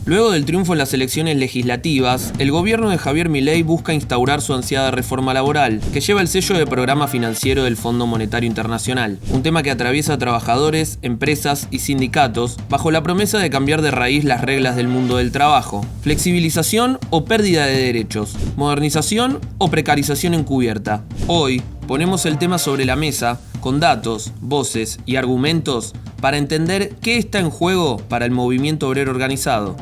Luego del triunfo en las elecciones legislativas, el gobierno de Javier Milei busca instaurar su ansiada reforma laboral, que lleva el sello de programa financiero del Fondo Monetario Internacional, un tema que atraviesa a trabajadores, empresas y sindicatos, bajo la promesa de cambiar de raíz las reglas del mundo del trabajo, flexibilización o pérdida de derechos, modernización o precarización encubierta. Hoy, ponemos el tema sobre la mesa, con datos, voces y argumentos para entender qué está en juego para el movimiento obrero organizado.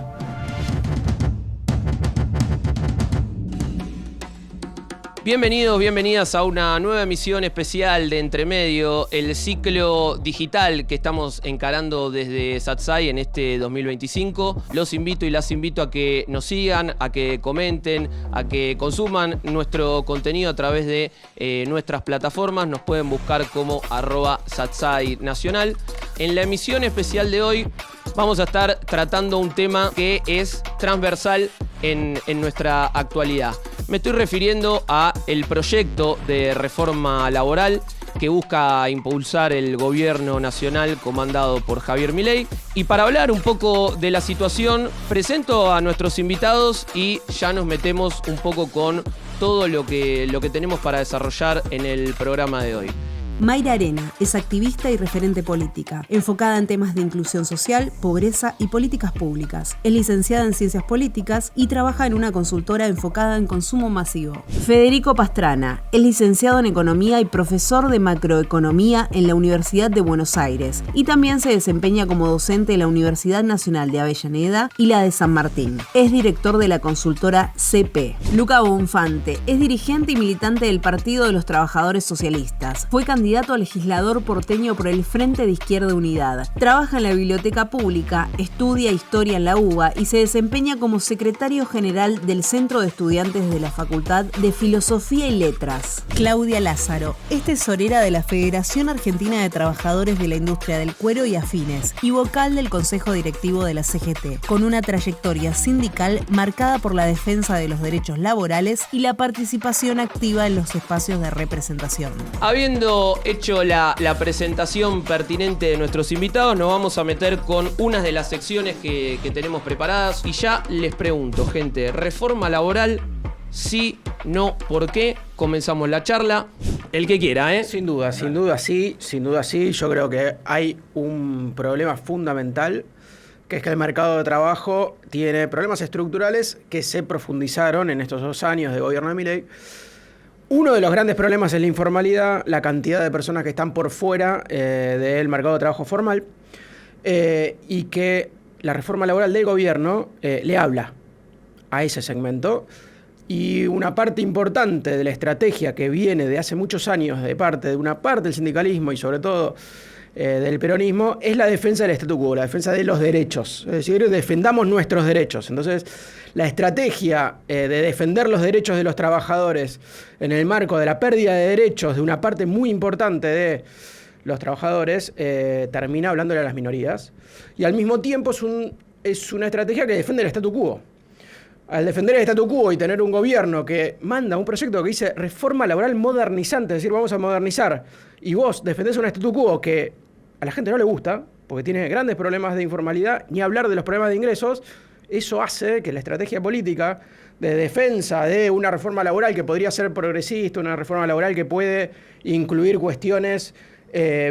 Bienvenidos, bienvenidas a una nueva emisión especial de Entremedio, el ciclo digital que estamos encarando desde Satsai en este 2025. Los invito y las invito a que nos sigan, a que comenten, a que consuman nuestro contenido a través de nuestras plataformas. Nos pueden buscar como @Satsai Nacional. En la emisión especial de hoy vamos a estar tratando un tema que es transversal en nuestra actualidad. Me estoy refiriendo a el proyecto de reforma laboral que busca impulsar el gobierno nacional comandado por Javier Milei. Y para hablar un poco de la situación, presento a nuestros invitados y ya nos metemos un poco con todo lo que tenemos para desarrollar en el programa de hoy. Mayra Arena es activista y referente política, enfocada en temas de inclusión social, pobreza y políticas públicas. Es licenciada en Ciencias Políticas y trabaja en una consultora enfocada en consumo masivo. Federico Pastrana es licenciado en Economía y profesor de Macroeconomía en la Universidad de Buenos Aires y también se desempeña como docente en la Universidad Nacional de Avellaneda y la de San Martín. Es director de la consultora CP. Luca Bonfante es dirigente y militante del Partido de los Trabajadores Socialistas. Fue candidato a legislador porteño por el Frente de Izquierda Unidad. Trabaja en la biblioteca pública, estudia historia en la UBA y se desempeña como secretario general del Centro de Estudiantes de la Facultad de Filosofía y Letras. Claudia Lázaro es tesorera de la Federación Argentina de Trabajadores de la Industria del Cuero y Afines y vocal del Consejo Directivo de la CGT, con una trayectoria sindical marcada por la defensa de los derechos laborales y la participación activa en los espacios de representación. Habiendo hecho la presentación pertinente de nuestros invitados, nos vamos a meter con unas de las secciones que tenemos preparadas. Y ya les pregunto, gente, ¿reforma laboral? Sí, no, ¿por qué? Comenzamos la charla. El que quiera, ¿eh? Sin duda sí. Yo creo que hay un problema fundamental, que es que el mercado de trabajo tiene problemas estructurales que se profundizaron en estos 2 años de gobierno de Milei. Uno de los grandes problemas es la informalidad, la cantidad de personas que están por fuera del mercado de trabajo formal, y que la reforma laboral del gobierno le habla a ese segmento. Y una parte importante de la estrategia que viene de hace muchos años de una parte del sindicalismo y sobre todo del peronismo es la defensa del statu quo, la defensa de los derechos. Es decir, defendamos nuestros derechos. Entonces, la estrategia de defender los derechos de los trabajadores en el marco de la pérdida de derechos de una parte muy importante de los trabajadores termina hablándole a las minorías. Y al mismo tiempo es una estrategia que defiende el statu quo. Al defender el statu quo y tener un gobierno que manda un proyecto que dice reforma laboral modernizante, es decir, vamos a modernizar, y vos defendés un statu quo que a la gente no le gusta, porque tiene grandes problemas de informalidad, ni hablar de los problemas de ingresos, eso hace que la estrategia política de defensa de una reforma laboral que podría ser progresista, una reforma laboral que puede incluir cuestiones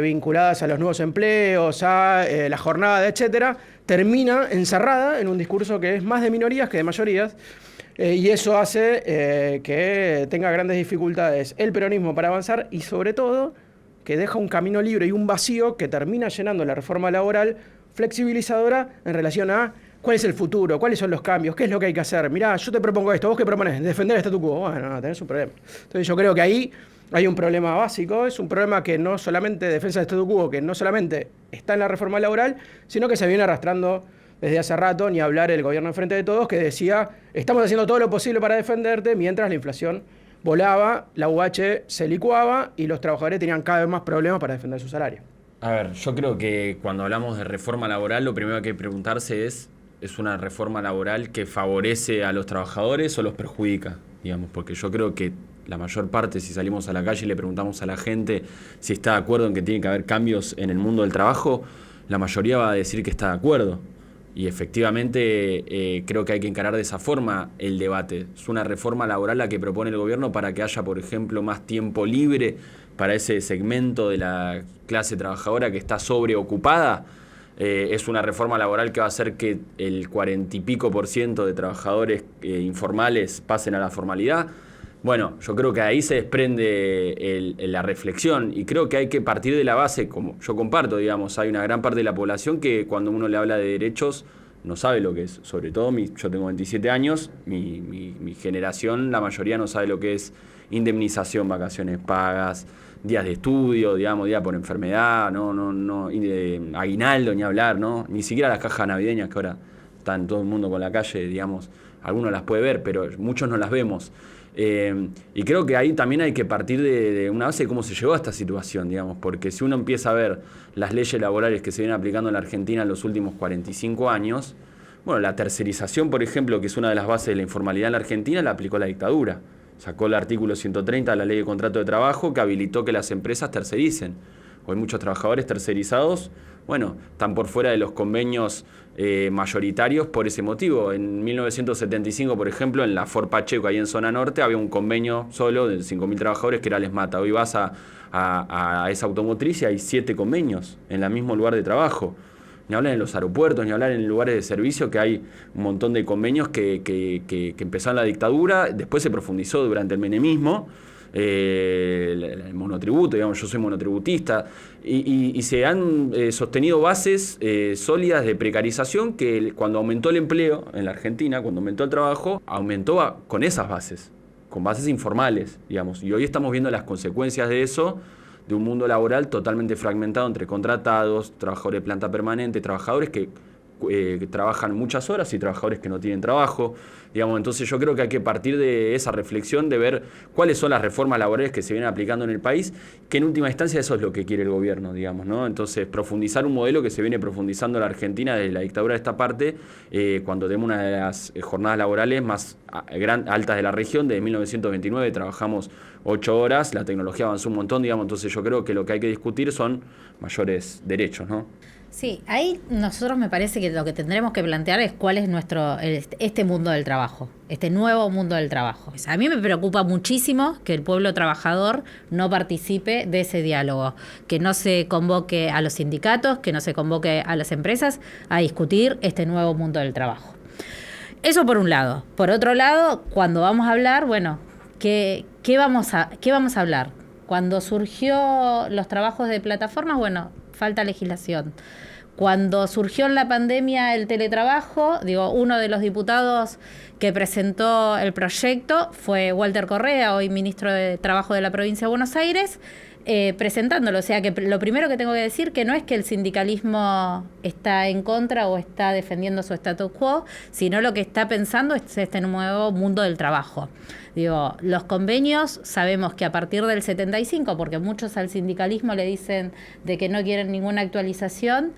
vinculadas a los nuevos empleos, a la jornada, etcétera, termina encerrada en un discurso que es más de minorías que de mayorías, y eso hace que tenga grandes dificultades el peronismo para avanzar y sobre todo que deja un camino libre y un vacío que termina llenando la reforma laboral flexibilizadora en relación a cuál es el futuro, cuáles son los cambios, qué es lo que hay que hacer. Mirá, yo te propongo esto, ¿vos qué proponés? Defender el statu quo. Bueno, tenés un problema. Entonces yo creo que ahí hay un problema básico, es un problema que no solamente defensa del statu quo, que no solamente está en la reforma laboral, sino que se viene arrastrando desde hace rato, ni hablar el gobierno enfrente de todos, que decía, estamos haciendo todo lo posible para defenderte, mientras la inflación volaba, la UH se licuaba y los trabajadores tenían cada vez más problemas para defender su salario. A ver, yo creo que cuando hablamos de reforma laboral, lo primero que hay que preguntarse ¿es una reforma laboral que favorece a los trabajadores o los perjudica? Digamos, porque yo creo que la mayor parte, si salimos a la calle y le preguntamos a la gente si está de acuerdo en que tiene que haber cambios en el mundo del trabajo, la mayoría va a decir que está de acuerdo. Y efectivamente creo que hay que encarar de esa forma el debate. Es una reforma laboral la que propone el gobierno para que haya, por ejemplo, más tiempo libre para ese segmento de la clase trabajadora que está sobreocupada. Es una reforma laboral que va a hacer que el 40 y pico % de trabajadores informales pasen a la formalidad. Bueno, yo creo que ahí se desprende la reflexión y creo que hay que partir de la base, como yo comparto, digamos, hay una gran parte de la población que cuando uno le habla de derechos no sabe lo que es, sobre todo yo tengo 27 años, mi generación, la mayoría no sabe lo que es indemnización, vacaciones pagas, días de estudio, digamos, día por enfermedad, aguinaldo, ni hablar, ¿no? Ni siquiera las cajas navideñas que ahora están todo el mundo con la calle, digamos, algunos las puede ver, pero muchos no las vemos. Y creo que ahí también hay que partir de una base de cómo se llegó a esta situación, digamos, porque si uno empieza a ver las leyes laborales que se vienen aplicando en la Argentina en los últimos 45 años, bueno, la tercerización, por ejemplo, que es una de las bases de la informalidad en la Argentina, la aplicó la dictadura. Sacó el artículo 130 de la Ley de Contrato de Trabajo que habilitó que las empresas tercericen. Hoy muchos trabajadores tercerizados, bueno, están por fuera de los convenios mayoritarios por ese motivo. En 1975, por ejemplo, en la Ford Pacheco, ahí en zona norte, había un convenio solo de 5.000 trabajadores que era Les Mata. Hoy vas a esa automotriz y hay 7 convenios en el mismo lugar de trabajo. Ni hablar en los aeropuertos, ni hablar en lugares de servicio, que hay un montón de convenios que empezaron la dictadura, después se profundizó durante el menemismo, el monotributo, digamos, yo soy monotributista, y se han sostenido bases sólidas de precarización que cuando aumentó el empleo en la Argentina, cuando aumentó el trabajo, aumentó con esas bases, con bases informales, digamos, y hoy estamos viendo las consecuencias de eso, de un mundo laboral totalmente fragmentado entre contratados, trabajadores de planta permanente, trabajadores que trabajan muchas horas y trabajadores que no tienen trabajo, digamos. Entonces yo creo que hay que partir de esa reflexión de ver cuáles son las reformas laborales que se vienen aplicando en el país, que en última instancia eso es lo que quiere el gobierno, digamos, ¿no? Entonces profundizar un modelo que se viene profundizando en la Argentina desde la dictadura de esta parte, cuando tenemos una de las jornadas laborales más altas de la región. Desde 1929 trabajamos 8 horas, la tecnología avanzó un montón, digamos. Entonces yo creo que lo que hay que discutir son mayores derechos, ¿no? Sí, ahí nosotros me parece que lo que tendremos que plantear es cuál es este mundo del trabajo, este nuevo mundo del trabajo. A mí me preocupa muchísimo que el pueblo trabajador no participe de ese diálogo, que no se convoque a los sindicatos, que no se convoque a las empresas a discutir este nuevo mundo del trabajo. Eso por un lado. Por otro lado, cuando vamos a hablar, bueno, ¿qué vamos a hablar? Cuando surgió los trabajos de plataformas, bueno, falta legislación. Cuando surgió en la pandemia el teletrabajo, uno de los diputados que presentó el proyecto fue Walter Correa, hoy ministro de Trabajo de la provincia de Buenos Aires, presentándolo. O sea que lo primero que tengo que decir que no es que el sindicalismo está en contra o está defendiendo su status quo, sino lo que está pensando es este nuevo mundo del trabajo. Los convenios sabemos que a partir del 75, porque muchos al sindicalismo le dicen de que no quieren ninguna actualización,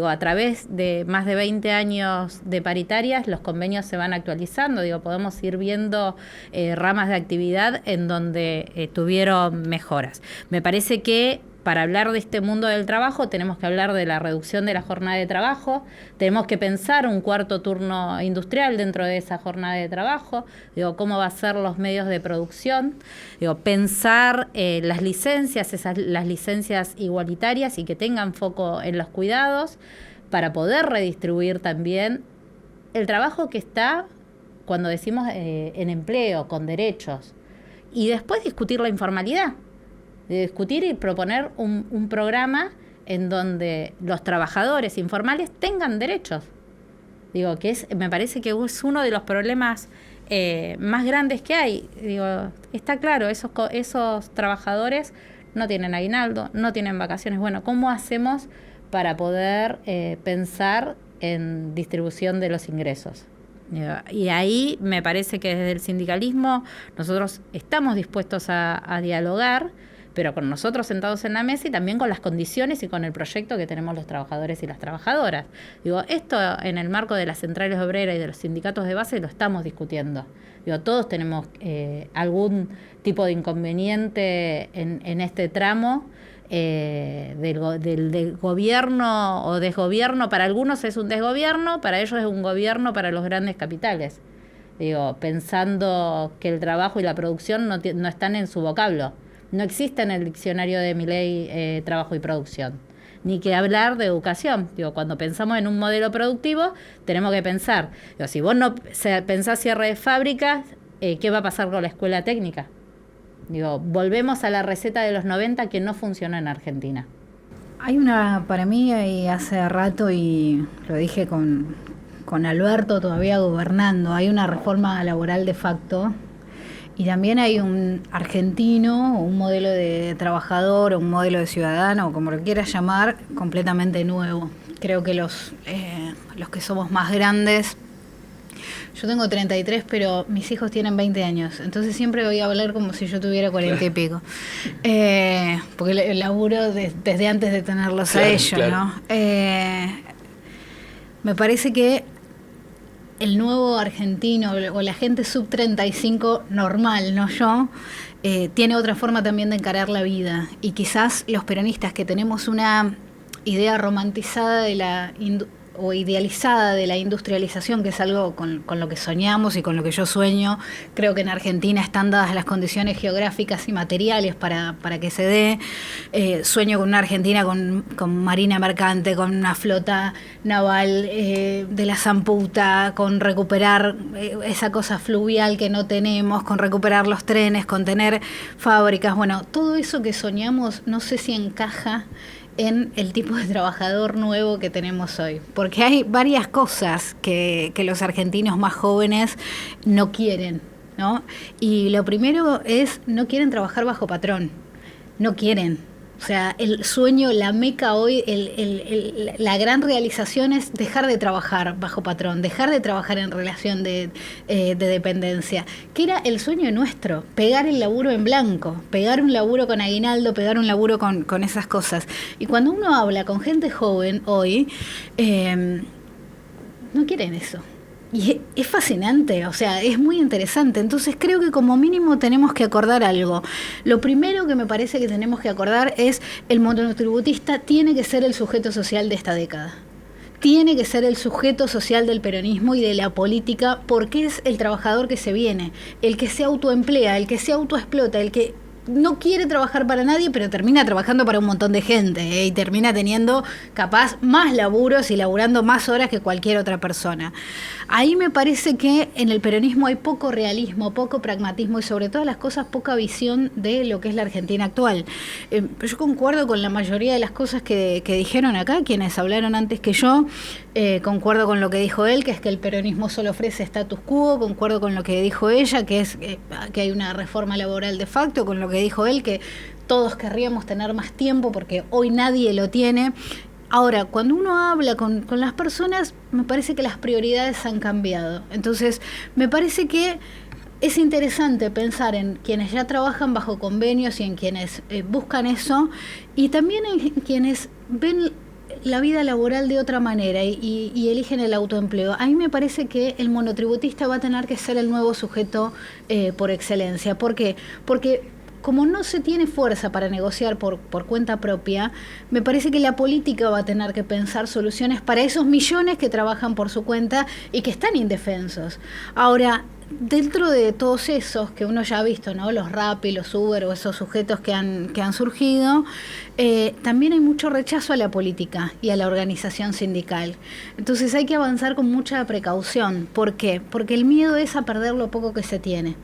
a través de más de 20 años de paritarias, los convenios se van actualizando. Podemos ir viendo ramas de actividad en donde tuvieron mejoras. Me parece que para hablar de este mundo del trabajo tenemos que hablar de la reducción de la jornada de trabajo, tenemos que pensar un cuarto turno industrial dentro de esa jornada de trabajo, cómo va a ser los medios de producción, pensar las licencias igualitarias y que tengan foco en los cuidados para poder redistribuir también el trabajo que está, cuando decimos en empleo, con derechos, y después discutir la informalidad. De discutir y proponer un programa en donde los trabajadores informales tengan derechos. Me parece que es uno de los problemas más grandes que hay. Está claro, esos trabajadores no tienen aguinaldo, no tienen vacaciones. Bueno, ¿cómo hacemos para poder pensar en distribución de los ingresos? Y ahí me parece que desde el sindicalismo nosotros estamos dispuestos a dialogar, pero con nosotros sentados en la mesa y también con las condiciones y con el proyecto que tenemos los trabajadores y las trabajadoras. Esto en el marco de las centrales obreras y de los sindicatos de base lo estamos discutiendo. Todos tenemos algún tipo de inconveniente en este tramo del gobierno o desgobierno. Para algunos es un desgobierno, para ellos es un gobierno para los grandes capitales. Digo, pensando que el trabajo y la producción no están en su vocablo. No existe en el diccionario de Milei trabajo y producción. Ni que hablar de educación. Digo, cuando pensamos en un modelo productivo, tenemos que pensar, digo, si vos no pensás cierre de fábricas, ¿qué va a pasar con la escuela técnica? Digo, volvemos a la receta de los 90 que no funciona en Argentina. Hay para mí, hace rato, y lo dije con Alberto todavía gobernando, hay una reforma laboral de facto, y también hay un argentino, un modelo de trabajador, o un modelo de ciudadano, o como lo quieras llamar, completamente nuevo. Creo que los que somos más grandes, yo tengo 33, pero mis hijos tienen 20 años, entonces siempre voy a hablar como si yo tuviera 40 y pico. Porque laburo desde antes de tenerlos a ellos, claro. ¿No? Me parece que el nuevo argentino o la gente sub 35 normal, no yo, tiene otra forma también de encarar la vida. Y quizás los peronistas que tenemos una idea romantizada o idealizada de la industrialización, que es algo con lo que soñamos y con lo que yo sueño. Creo que en Argentina están dadas las condiciones geográficas y materiales para que se dé. Sueño con una Argentina con marina mercante, con una flota naval de la zamputa, con recuperar esa cosa fluvial que no tenemos, con recuperar los trenes, con tener fábricas. Bueno, todo eso que soñamos no sé si encaja en el tipo de trabajador nuevo que tenemos hoy. Porque hay varias cosas que los argentinos más jóvenes no quieren, ¿no? Y lo primero es, no quieren trabajar bajo patrón. No quieren. O sea, el sueño, la meca hoy, la gran realización es dejar de trabajar bajo patrón, dejar de trabajar en relación de dependencia, que era el sueño nuestro, pegar el laburo en blanco, pegar un laburo con aguinaldo, pegar un laburo con esas cosas. Y cuando uno habla con gente joven hoy, no quieren eso. Y es fascinante, o sea, es muy interesante. Entonces creo que como mínimo tenemos que acordar algo. Lo primero que me parece que tenemos que acordar es el monotributista tiene que ser el sujeto social de esta década. Tiene que ser el sujeto social del peronismo y de la política, porque es el trabajador que se viene, el que se autoemplea, el que se autoexplota, el que no quiere trabajar para nadie, pero termina trabajando para un montón de gente, y termina teniendo capaz más laburos y laburando más horas que cualquier otra persona. Ahí me parece que en el peronismo hay poco realismo, poco pragmatismo y sobre todas las cosas poca visión de lo que es la Argentina actual. Yo concuerdo con la mayoría de las cosas que dijeron acá, quienes hablaron antes que yo. Concuerdo con lo que dijo él, que es que el peronismo solo ofrece status quo. Concuerdo con lo que dijo ella, que es que hay una reforma laboral de facto. Con lo que dijo él, que todos querríamos tener más tiempo porque hoy nadie lo tiene. Ahora, cuando uno habla con las personas, me parece que las prioridades han cambiado. Entonces, me parece que es interesante pensar en quienes ya trabajan bajo convenios y en quienes buscan eso, y también en quienes ven la vida laboral de otra manera y eligen el autoempleo. A mí me parece que el monotributista va a tener que ser el nuevo sujeto por excelencia. ¿Por qué? Porque como no se tiene fuerza para negociar por cuenta propia, me parece que la política va a tener que pensar soluciones para esos millones que trabajan por su cuenta y que están indefensos. Ahora, dentro de todos esos que uno ya ha visto, ¿no? Los Rappi, los Uber o esos sujetos que han surgido, también hay mucho rechazo a la política y a la organización sindical. Entonces hay que avanzar con mucha precaución. ¿Por qué? Porque el miedo es a perder lo poco que se tiene.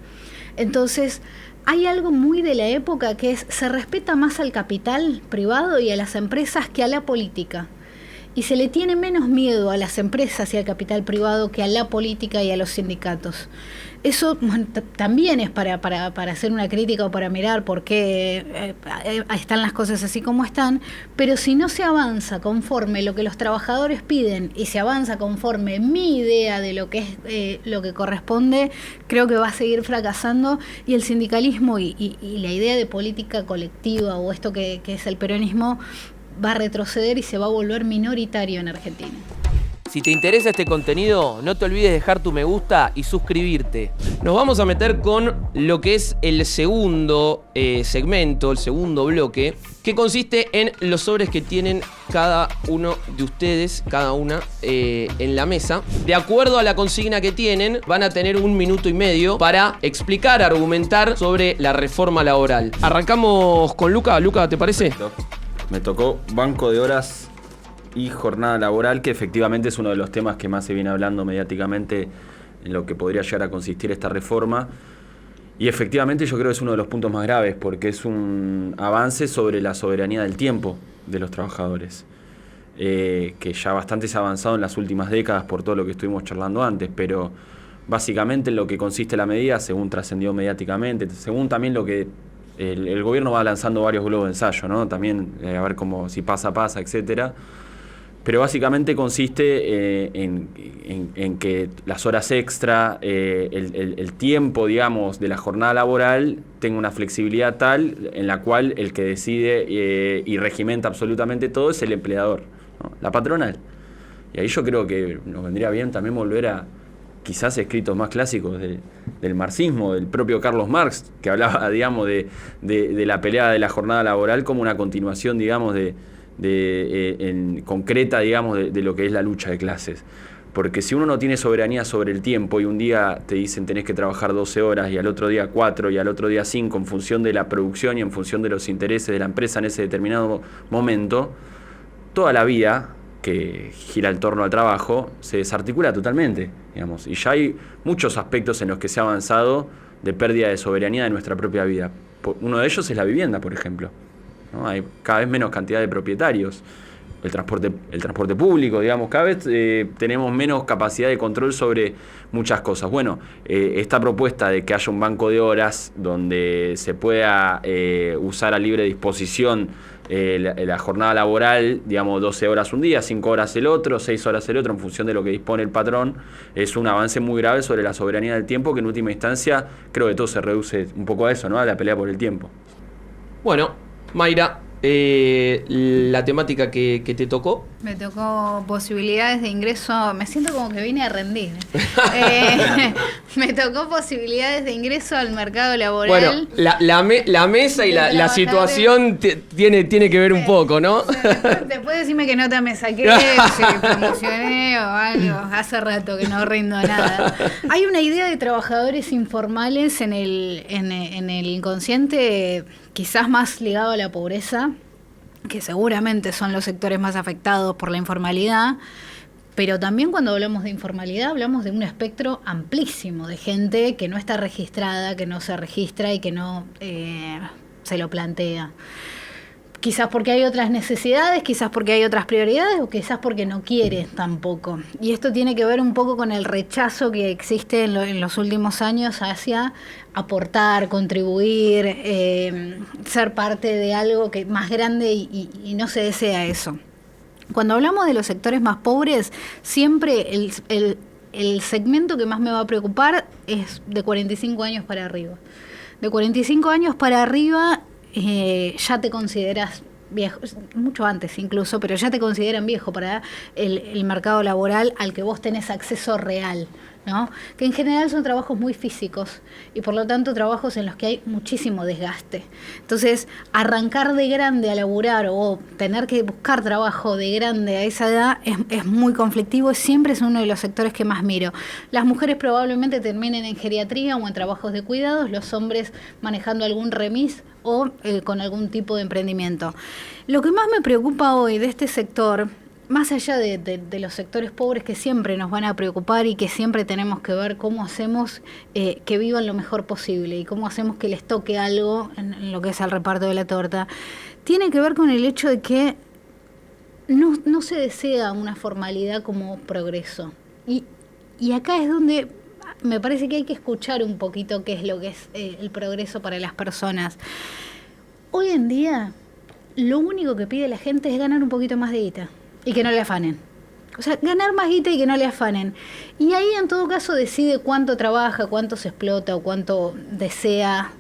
Entonces, hay algo muy de la época que se respeta más al capital privado y a las empresas que a la política. Y se le tiene menos miedo a las empresas y al capital privado que a la política y a los sindicatos. Eso también es para hacer una crítica o para mirar por qué están las cosas así como están, pero si no se avanza conforme lo que los trabajadores piden y se avanza conforme mi idea de lo que es lo que corresponde, creo que va a seguir fracasando, y el sindicalismo y la idea de política colectiva o esto que es el peronismo va a retroceder y se va a volver minoritario en Argentina. Si te interesa este contenido, no te olvides dejar tu me gusta y suscribirte. Nos vamos a meter con lo que es el segundo segmento, el segundo bloque, que consiste en los sobres que tienen cada uno de ustedes, cada una, en la mesa. De acuerdo a la consigna que tienen, van a tener 1 minuto y medio para explicar, argumentar sobre la reforma laboral. Arrancamos con Luca. Luca, ¿te parece? Me tocó banco de horas y jornada laboral, que efectivamente es uno de los temas que más se viene hablando mediáticamente en lo que podría llegar a consistir esta reforma. Y efectivamente yo creo que es uno de los puntos más graves, porque es un avance sobre la soberanía del tiempo de los trabajadores, que ya bastante se ha avanzado en las últimas décadas por todo lo que estuvimos charlando antes, pero básicamente en lo que consiste la medida, según trascendió mediáticamente, según también lo que el gobierno va lanzando varios globos de ensayo, ¿no? También a ver cómo, si pasa, etcétera. Pero básicamente consiste en que las horas extra, el tiempo, digamos, de la jornada laboral tenga una flexibilidad tal en la cual el que decide y regimenta absolutamente todo es el empleador, ¿no? La patronal. Y ahí yo creo que nos vendría bien también volver a quizás escritos más clásicos del marxismo, del propio Carlos Marx, que hablaba, digamos, de la pelea de la jornada laboral como una continuación, digamos, en concreta, digamos, de lo que es la lucha de clases. Porque si uno no tiene soberanía sobre el tiempo y un día te dicen tenés que trabajar 12 horas y al otro día 4 y al otro día 5 en función de la producción y en función de los intereses de la empresa en ese determinado momento, toda la vida que gira en torno al trabajo se desarticula totalmente, digamos. Y ya hay muchos aspectos en los que se ha avanzado de pérdida de soberanía de nuestra propia vida. Uno de ellos es la vivienda, por ejemplo, ¿no? Hay cada vez menos cantidad de propietarios. El transporte público, digamos, cada vez tenemos menos capacidad de control sobre muchas cosas. Bueno, esta propuesta de que haya un banco de horas donde se pueda usar a libre disposición la jornada laboral, digamos, 12 horas un día, 5 horas el otro, 6 horas el otro, en función de lo que dispone el patrón, es un avance muy grave sobre la soberanía del tiempo, que en última instancia creo que todo se reduce un poco a eso, ¿no? A la pelea por el tiempo. Bueno, Mayra, la temática que te tocó. Me tocó posibilidades de ingreso, me siento como que vine a rendir. Me tocó posibilidades de ingreso al mercado laboral. Bueno, la mesa y la situación tiene que ver un poco, ¿no? Después decime que nota me saqué, si promocioné o algo, hace rato que no rindo nada. Hay una idea de trabajadores informales en el inconsciente, quizás más ligado a la pobreza, que seguramente son los sectores más afectados por la informalidad, pero también cuando hablamos de informalidad hablamos de un espectro amplísimo de gente que no está registrada, que no se registra y que no se lo plantea. Quizás porque hay otras necesidades, quizás porque hay otras prioridades o quizás porque no quiere tampoco. Y esto tiene que ver un poco con el rechazo que existe en los últimos años hacia aportar, contribuir, ser parte de algo que más grande y no se desea eso. Cuando hablamos de los sectores más pobres, siempre el segmento que más me va a preocupar es de 45 años para arriba. De 45 años para arriba ya te consideras viejo, mucho antes incluso, pero ya te consideran viejo para el mercado laboral al que vos tenés acceso real, ¿no? Que en general son trabajos muy físicos y por lo tanto trabajos en los que hay muchísimo desgaste. Entonces, arrancar de grande a laburar o tener que buscar trabajo de grande a esa edad es muy conflictivo y siempre es uno de los sectores que más miro. Las mujeres probablemente terminen en geriatría o en trabajos de cuidados, los hombres manejando algún remis o con algún tipo de emprendimiento. Lo que más me preocupa hoy de este sector, más allá de los sectores pobres que siempre nos van a preocupar y que siempre tenemos que ver cómo hacemos que vivan lo mejor posible y cómo hacemos que les toque algo en lo que es el reparto de la torta, tiene que ver con el hecho de que no se desea una formalidad como progreso. Y acá es donde me parece que hay que escuchar un poquito qué es lo que es el progreso para las personas. Hoy en día, lo único que pide la gente es ganar un poquito más de guita y que no le afanen. O sea, ganar más guita y que no le afanen. Y ahí, en todo caso, decide cuánto trabaja, cuánto se explota o cuánto desea,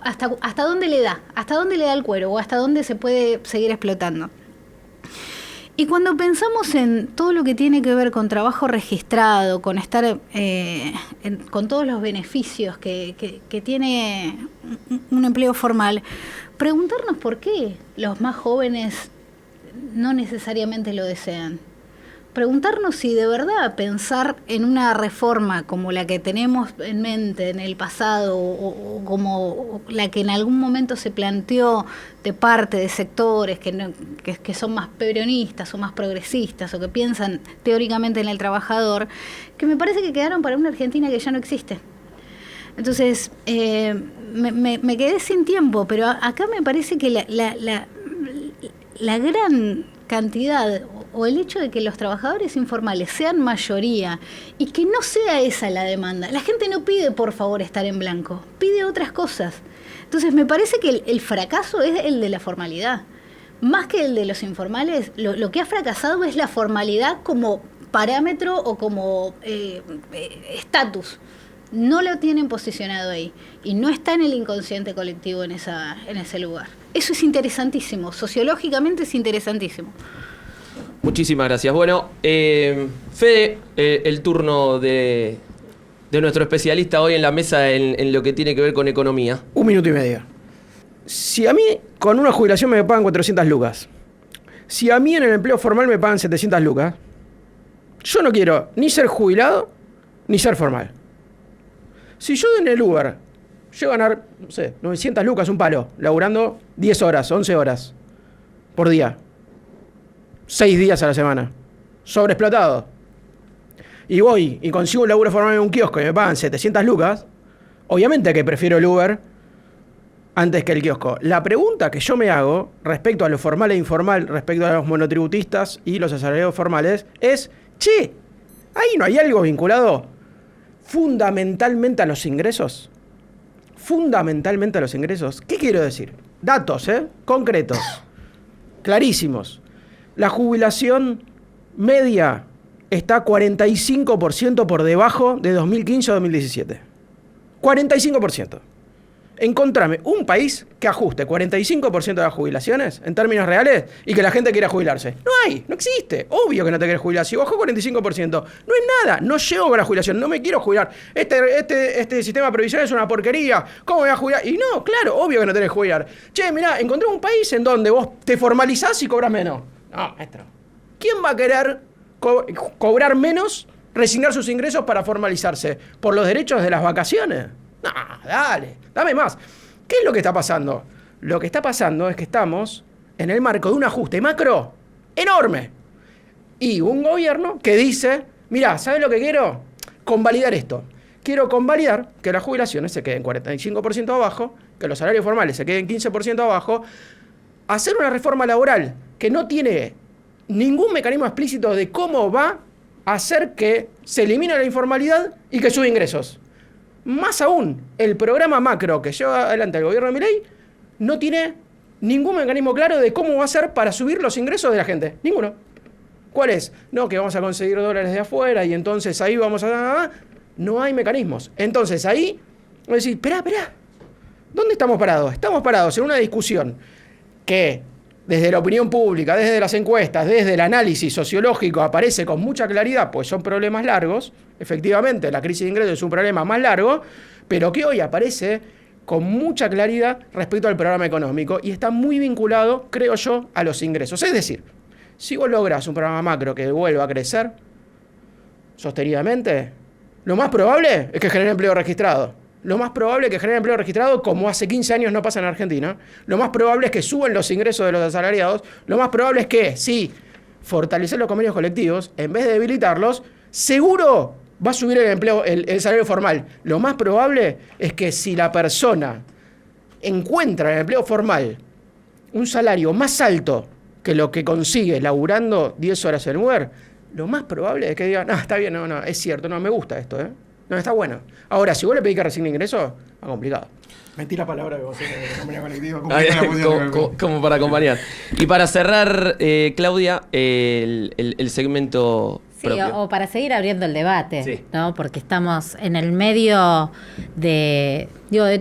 hasta dónde le da el cuero o hasta dónde se puede seguir explotando. Y cuando pensamos en todo lo que tiene que ver con trabajo registrado, con estar con todos los beneficios que tiene un empleo formal, preguntarnos por qué los más jóvenes no necesariamente lo desean. Preguntarnos si de verdad pensar en una reforma como la que tenemos en mente en el pasado o como la que en algún momento se planteó de parte de sectores que son más peronistas o más progresistas o que piensan teóricamente en el trabajador, que me parece que quedaron para una Argentina que ya no existe. Entonces, me quedé sin tiempo, pero acá me parece que la gran cantidad o el hecho de que los trabajadores informales sean mayoría y que no sea esa la demanda. La gente no pide, por favor, estar en blanco, pide otras cosas. Entonces, me parece que el fracaso es el de la formalidad. Más que el de los informales, lo que ha fracasado es la formalidad como parámetro o como estatus. No lo tienen posicionado ahí y no está en el inconsciente colectivo en ese lugar. Eso es interesantísimo, sociológicamente es interesantísimo. Muchísimas gracias. Bueno, Fede, el turno de nuestro especialista hoy en la mesa en lo que tiene que ver con economía. 1 minuto y medio. Si a mí con una jubilación me pagan 400 lucas, si a mí en el empleo formal me pagan 700 lucas, yo no quiero ni ser jubilado ni ser formal. Si yo en el Uber llego a ganar, no sé, 900 lucas, un palo, laburando 10 horas, 11 horas por día, 6 días a la semana, sobreexplotado, y voy y consigo un laburo formal en un kiosco y me pagan 700 lucas, obviamente que prefiero el Uber antes que el kiosco. La pregunta que yo me hago respecto a lo formal e informal, respecto a los monotributistas y los asalariados formales, es, che, ¿ahí no hay algo vinculado fundamentalmente a los ingresos? Fundamentalmente a los ingresos. ¿Qué quiero decir? Datos, concretos, clarísimos. La jubilación media está 45% por debajo de 2015 o 2017. 45%. Encontrame un país que ajuste 45% de las jubilaciones en términos reales y que la gente quiera jubilarse. No hay, no existe. Obvio que no te quieres jubilar. Si bajó 45%, no es nada. No llego con la jubilación, no me quiero jubilar. Este sistema previsional es una porquería. ¿Cómo me voy a jubilar? Y no, claro, obvio que no te querés jubilar. Che, mirá, encontré un país en donde vos te formalizás y cobras menos. No, maestro. ¿Quién va a querer cobrar menos, resignar sus ingresos para formalizarse? ¿Por los derechos de las vacaciones? No, dale, dame más. ¿Qué es lo que está pasando? Lo que está pasando es que estamos en el marco de un ajuste macro enorme. Y un gobierno que dice, mirá, ¿sabes lo que quiero? Convalidar esto. Quiero convalidar que las jubilaciones se queden 45% abajo, que los salarios formales se queden 15% abajo, hacer una reforma laboral que no tiene ningún mecanismo explícito de cómo va a hacer que se elimine la informalidad y que suba ingresos. Más aún, el programa macro que lleva adelante el gobierno de Milei no tiene ningún mecanismo claro de cómo va a ser para subir los ingresos de la gente. Ninguno. ¿Cuál es? No, que vamos a conseguir dólares de afuera y entonces ahí vamos a... No hay mecanismos. Entonces ahí, voy a decir, espera. ¿Dónde estamos parados? Estamos parados en una discusión que desde la opinión pública, desde las encuestas, desde el análisis sociológico aparece con mucha claridad, pues son problemas largos. Efectivamente, la crisis de ingresos es un problema más largo, pero que hoy aparece con mucha claridad respecto al programa económico y está muy vinculado, creo yo, a los ingresos. Es decir, si vos lográs un programa macro que vuelva a crecer sostenidamente, lo más probable es que genere empleo registrado. Lo más probable es que genere empleo registrado, como hace 15 años no pasa en Argentina. Lo más probable es que suban los ingresos de los asalariados. Lo más probable es que, sí, fortalecer los convenios colectivos, en vez de debilitarlos, seguro va a subir el salario formal. Lo más probable es que si la persona encuentra en el empleo formal un salario más alto que lo que consigue laburando 10 horas en Uber, lo más probable es que diga, no, está bien, no, es cierto, no, me gusta esto, no, está bueno. Ahora, si vos le pedís que resigne ingresos, es complicado. Metí la palabra que vos en el convenio colectivo. Como para acompañar. Y para cerrar, Claudia, el segmento Sí, propio. o para seguir abriendo el debate, Sí. ¿no? Porque estamos en el medio de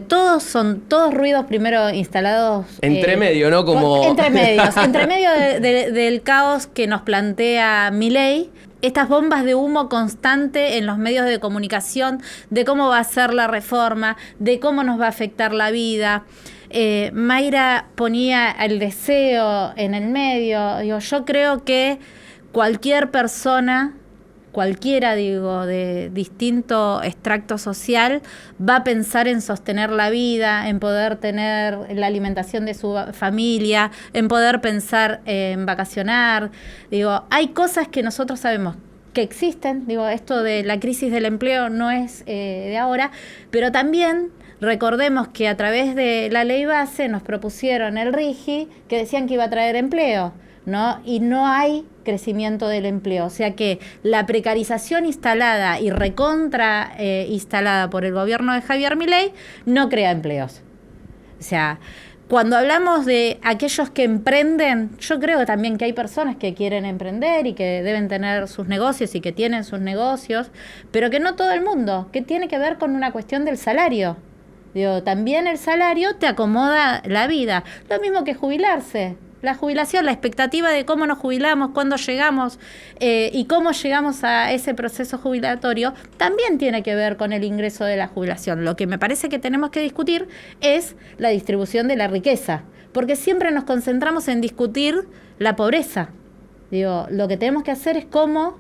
todos, son todos ruidos primero instalados. Entre medio, ¿no? Como... Entre medios, entre medio del caos que nos plantea Milei. Estas bombas de humo constante en los medios de comunicación de cómo va a ser la reforma, de cómo nos va a afectar la vida. Mayra ponía el deseo en el medio. Yo creo que cualquier persona, cualquiera, de distinto extracto social, va a pensar en sostener la vida, en poder tener la alimentación de su familia, en poder pensar en vacacionar. Hay cosas que nosotros sabemos que existen. Esto de la crisis del empleo no es de ahora, pero también recordemos que a través de la ley base nos propusieron el RIGI, que decían que iba a traer empleo, ¿no? Y no hay crecimiento del empleo. O sea que la precarización instalada y recontra instalada por el gobierno de Javier Milei no crea empleos. O sea, cuando hablamos de aquellos que emprenden, yo creo también que hay personas que quieren emprender y que deben tener sus negocios y que tienen sus negocios, pero que no todo el mundo, que tiene que ver con una cuestión del salario. También el salario te acomoda la vida. Lo mismo que jubilarse. La jubilación, la expectativa de cómo nos jubilamos, cuándo llegamos y cómo llegamos a ese proceso jubilatorio, también tiene que ver con el ingreso de la jubilación. Lo que me parece que tenemos que discutir es la distribución de la riqueza, porque siempre nos concentramos en discutir la pobreza. Lo que tenemos que hacer es cómo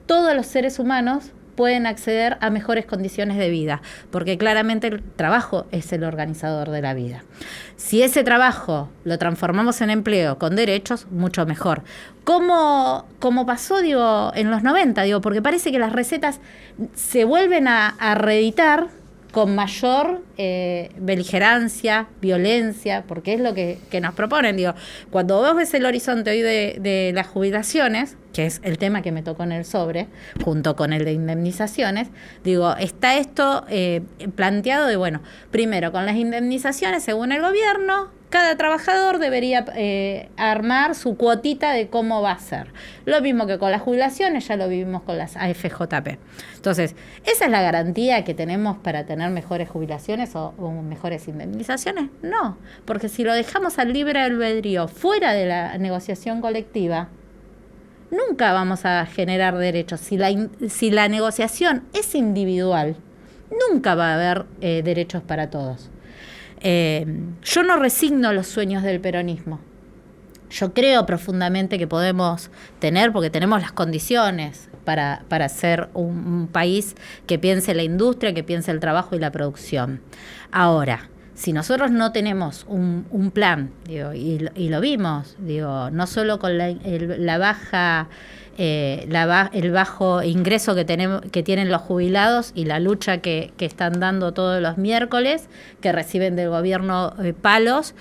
todos los seres humanos pueden acceder a mejores condiciones de vida, porque claramente el trabajo es el organizador de la vida. Si ese trabajo lo transformamos en empleo con derechos, mucho mejor. Como pasó, en los 90, porque parece que las recetas se vuelven a reeditar con mayor beligerancia, violencia, porque es lo que nos proponen. Cuando vos ves el horizonte hoy de las jubilaciones, que es el tema que me tocó en el sobre, junto con el de indemnizaciones, está esto planteado primero, con las indemnizaciones, según el gobierno, cada trabajador debería armar su cuotita de cómo va a ser. Lo mismo que con las jubilaciones, ya lo vivimos con las AFJP. Entonces, ¿esa es la garantía que tenemos para tener mejores jubilaciones o mejores indemnizaciones? No, porque si lo dejamos al libre albedrío fuera de la negociación colectiva, nunca vamos a generar derechos. Si la negociación es individual, nunca va a haber derechos para todos. Yo no resigno los sueños del peronismo. Yo creo profundamente que podemos tener, porque tenemos las condiciones para ser un país que piense la industria, que piense el trabajo y la producción. Ahora, si nosotros no tenemos un plan, y lo vimos, no solo con el bajo ingreso que tienen los jubilados y la lucha que están dando todos los miércoles, que reciben del gobierno palos,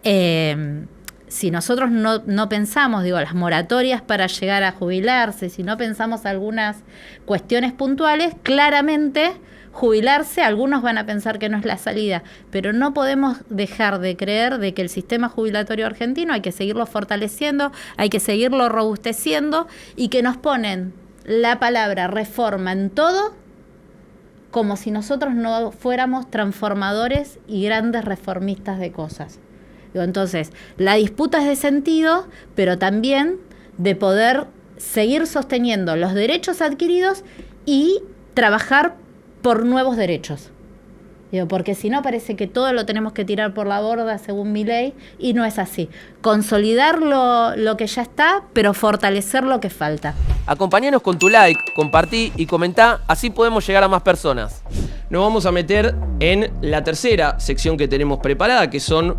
si nosotros no pensamos, las moratorias para llegar a jubilarse, si no pensamos algunas cuestiones puntuales, claramente jubilarse, algunos van a pensar que no es la salida, pero no podemos dejar de creer de que el sistema jubilatorio argentino hay que seguirlo fortaleciendo, hay que seguirlo robusteciendo, y que nos ponen la palabra reforma en todo como si nosotros no fuéramos transformadores y grandes reformistas de cosas. Entonces, la disputa es de sentido, pero también de poder seguir sosteniendo los derechos adquiridos y trabajar por nuevos derechos. Porque si no, parece que todo lo tenemos que tirar por la borda según Milei, y no es así. Consolidar lo que ya está, pero fortalecer lo que falta. Acompáñanos con tu like, compartí y comentá, así podemos llegar a más personas. Nos vamos a meter en la tercera sección que tenemos preparada, que son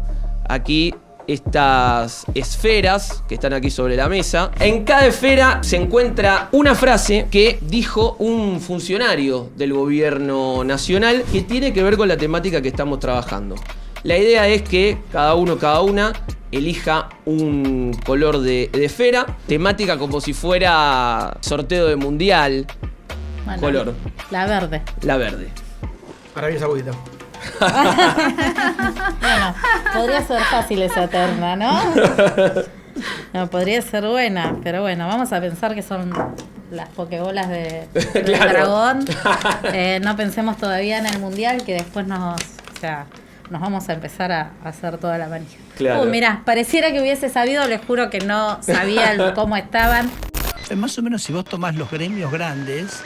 aquí estas esferas que están aquí sobre la mesa. En cada esfera se encuentra una frase que dijo un funcionario del gobierno nacional que tiene que ver con la temática que estamos trabajando. La idea es que cada una elija un color de esfera, temática como si fuera sorteo de mundial. Bueno, color. La verde. La verde. Arabia Saudita. Bueno, podría ser fácil esa terna, ¿no? No, podría ser buena, pero bueno, vamos a pensar que son las pokebolas de Claro. dragón. No pensemos todavía en el mundial, que después nos vamos a empezar a hacer toda la manija. Claro. Mirá, pareciera que hubiese sabido, les juro que no sabía cómo estaban. Más o menos, si vos tomás los gremios grandes,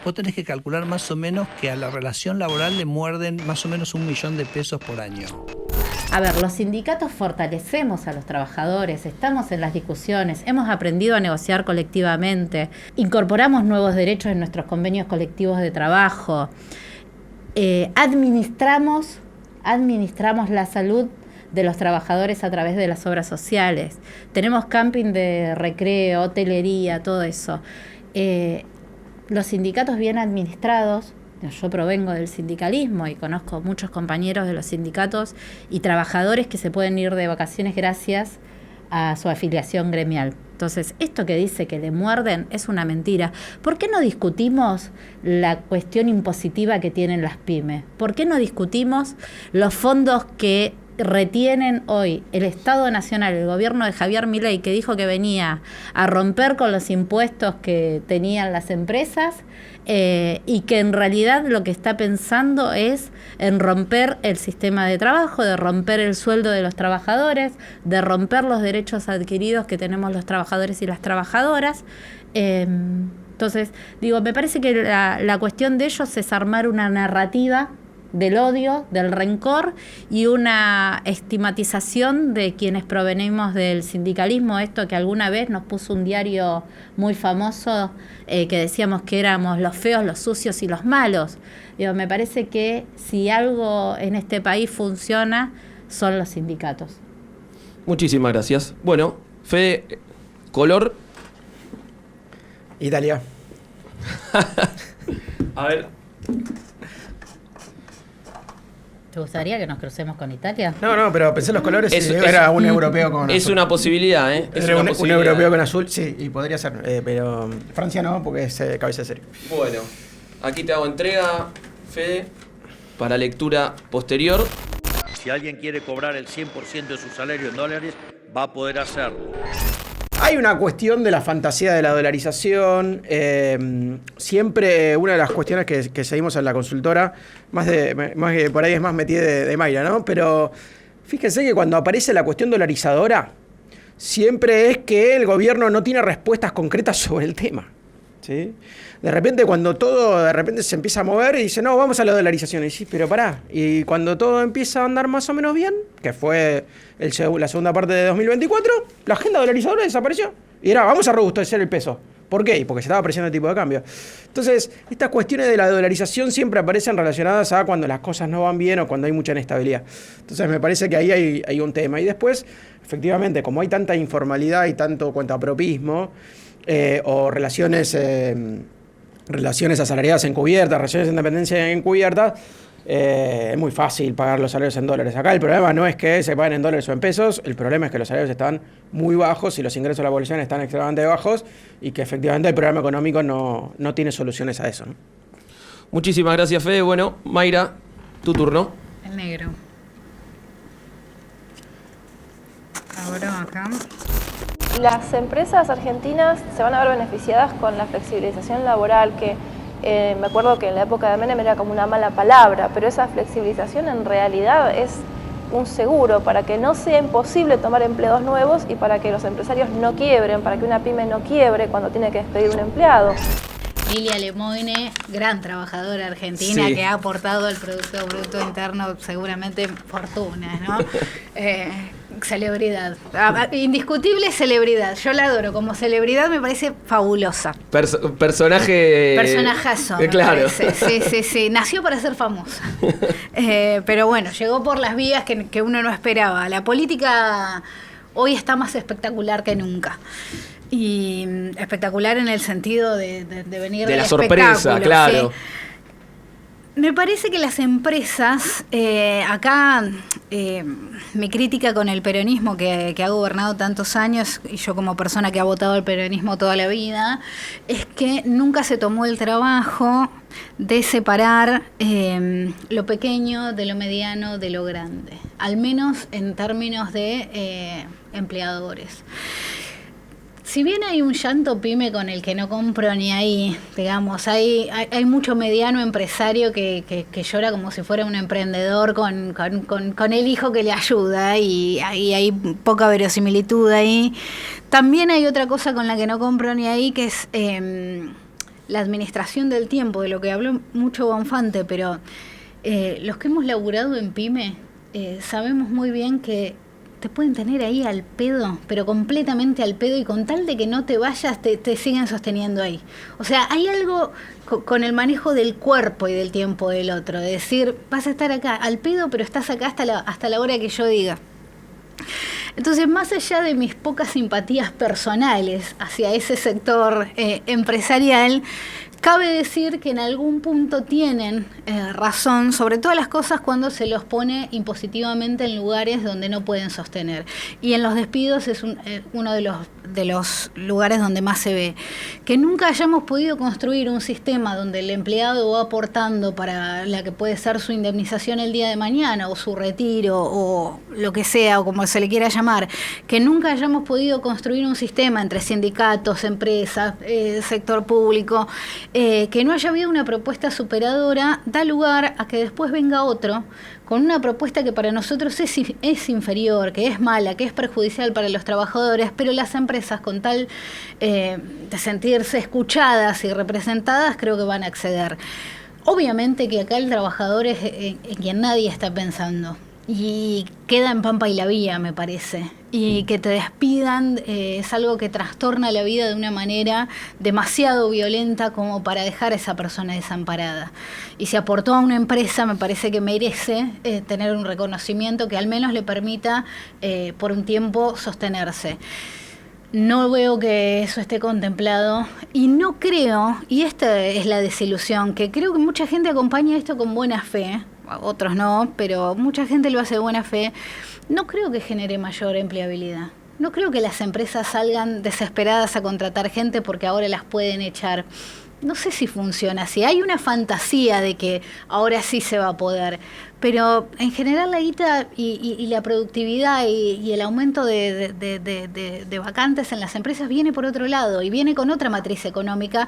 vos tenés que calcular más o menos que a la relación laboral le muerden más o menos 1 millón de pesos por año. A ver, los sindicatos fortalecemos a los trabajadores, estamos en las discusiones, hemos aprendido a negociar colectivamente, incorporamos nuevos derechos en nuestros convenios colectivos de trabajo, administramos la salud de los trabajadores a través de las obras sociales, tenemos camping de recreo, hotelería, todo eso. Los sindicatos bien administrados, yo provengo del sindicalismo y conozco muchos compañeros de los sindicatos y trabajadores que se pueden ir de vacaciones gracias a su afiliación gremial. Entonces, esto que dice que le muerden es una mentira. ¿Por qué no discutimos la cuestión impositiva que tienen las pymes? ¿Por qué no discutimos los fondos que retienen hoy el Estado Nacional, el gobierno de Javier Milei, que dijo que venía a romper con los impuestos que tenían las empresas y que en realidad lo que está pensando es en romper el sistema de trabajo, de romper el sueldo de los trabajadores, de romper los derechos adquiridos que tenemos los trabajadores y las trabajadoras? Entonces, me parece que la cuestión de ellos es armar una narrativa del odio, del rencor y una estigmatización de quienes provenimos del sindicalismo, esto que alguna vez nos puso un diario muy famoso que decíamos que éramos los feos, los sucios y los malos. Me parece que si algo en este país funciona son los sindicatos. Muchísimas gracias. Bueno, Fede, color. Italia. A ver. ¿Te gustaría que nos crucemos con Italia? No, pero pensé en los colores y era un europeo con Es azul. una posibilidad, ¿eh? Es Era una un posibilidad. europeo con azul, sí, y podría ser. Pero Francia no, porque es cabeza de serie. Bueno, aquí te hago entrega, Fede, para lectura posterior. Si alguien quiere cobrar el 100% de su salario en dólares, va a poder hacerlo. Hay una cuestión de la fantasía de la dolarización. Siempre una de las cuestiones que seguimos en la consultora, más que por ahí es más metida de Mayra, ¿no? Pero fíjense que cuando aparece la cuestión dolarizadora, siempre es que el gobierno no tiene respuestas concretas sobre el tema, ¿sí? De repente, cuando todo se empieza a mover y dice, no, vamos a la dolarización. Y sí, pero pará. Y cuando todo empieza a andar más o menos bien, que fue la segunda parte de 2024, la agenda dolarizadora desapareció. Y era, vamos a robustecer el peso. ¿Por qué? Porque se estaba apreciando el tipo de cambio. Entonces, estas cuestiones de la dolarización siempre aparecen relacionadas a cuando las cosas no van bien o cuando hay mucha inestabilidad. Entonces, me parece que ahí hay un tema. Y después, efectivamente, como hay tanta informalidad y tanto cuentapropismo o relaciones asalariadas encubiertas, relaciones de independencia encubiertas, es muy fácil pagar los salarios en dólares. Acá el problema no es que se paguen en dólares o en pesos, el problema es que los salarios están muy bajos y los ingresos de la población están extremadamente bajos y que efectivamente el programa económico no tiene soluciones a eso, ¿no? Muchísimas gracias, Fede. Bueno, Mayra, tu turno. El negro. Ahora acá. Las empresas argentinas se van a ver beneficiadas con la flexibilización laboral, que me acuerdo que en la época de Menem era como una mala palabra, pero esa flexibilización en realidad es un seguro para que no sea imposible tomar empleados nuevos y para que los empresarios no quiebren, para que una pyme no quiebre cuando tiene que despedir un empleado. Lilia Lemoine, gran trabajadora argentina, Sí. que ha aportado al Producto Bruto Interno seguramente fortunas, ¿no? Celebridad. Indiscutible celebridad. Yo la adoro. Como celebridad me parece fabulosa. Personaje. Personajazo, me claro. parece. Sí. Nació para ser famosa. Pero bueno, llegó por las vías que uno no esperaba. La política hoy está más espectacular que nunca. Y espectacular en el sentido de venir De del la sorpresa, espectáculo, claro. ¿sí? Me parece que las empresas, acá mi crítica con el peronismo que ha gobernado tantos años, y yo como persona que ha votado al peronismo toda la vida, es que nunca se tomó el trabajo de separar lo pequeño de lo mediano de lo grande, al menos en términos de empleadores. Si bien hay un llanto pyme con el que no compro ni ahí, digamos, hay mucho mediano empresario que llora como si fuera un emprendedor con el hijo que le ayuda, y ahí hay poca verosimilitud ahí. También hay otra cosa con la que no compro ni ahí, que es la administración del tiempo, de lo que habló mucho Bonfante, pero los que hemos laburado en pyme sabemos muy bien que te pueden tener ahí al pedo, pero completamente al pedo, y con tal de que no te vayas, te siguen sosteniendo ahí. O sea, hay algo con el manejo del cuerpo y del tiempo del otro, de decir, vas a estar acá al pedo, pero estás acá hasta la hora que yo diga. Entonces, más allá de mis pocas simpatías personales hacia ese sector empresarial, cabe decir que en algún punto tienen razón, sobre todas las cosas cuando se los pone impositivamente en lugares donde no pueden sostener. Y en los despidos es uno de los lugares donde más se ve. Que nunca hayamos podido construir un sistema donde el empleado va aportando para la que puede ser su indemnización el día de mañana, o su retiro, o lo que sea, o como se le quiera llamar. Que nunca hayamos podido construir un sistema entre sindicatos, empresas, sector público, que no haya habido una propuesta superadora, da lugar a que después venga otro con una propuesta que para nosotros es inferior, que es mala, que es perjudicial para los trabajadores, pero las empresas, con tal de sentirse escuchadas y representadas, creo que van a acceder. Obviamente que acá el trabajador es en quien nadie está pensando, y queda en Pampa y la Vía, me parece. Y que te despidan es algo que trastorna la vida de una manera demasiado violenta como para dejar a esa persona desamparada. Y si aportó a una empresa, me parece que merece tener un reconocimiento que al menos le permita por un tiempo sostenerse. No veo que eso esté contemplado, y no creo, y esta es la desilusión, que creo que mucha gente acompaña esto con buena fe, otros no, pero mucha gente lo hace de buena fe. No creo que genere mayor empleabilidad. No creo que las empresas salgan desesperadas a contratar gente porque ahora las pueden echar. No sé si funciona así. Hay una fantasía de que ahora sí se va a poder, pero en general la guita y la productividad y el aumento de vacantes en las empresas viene por otro lado, y viene con otra matriz económica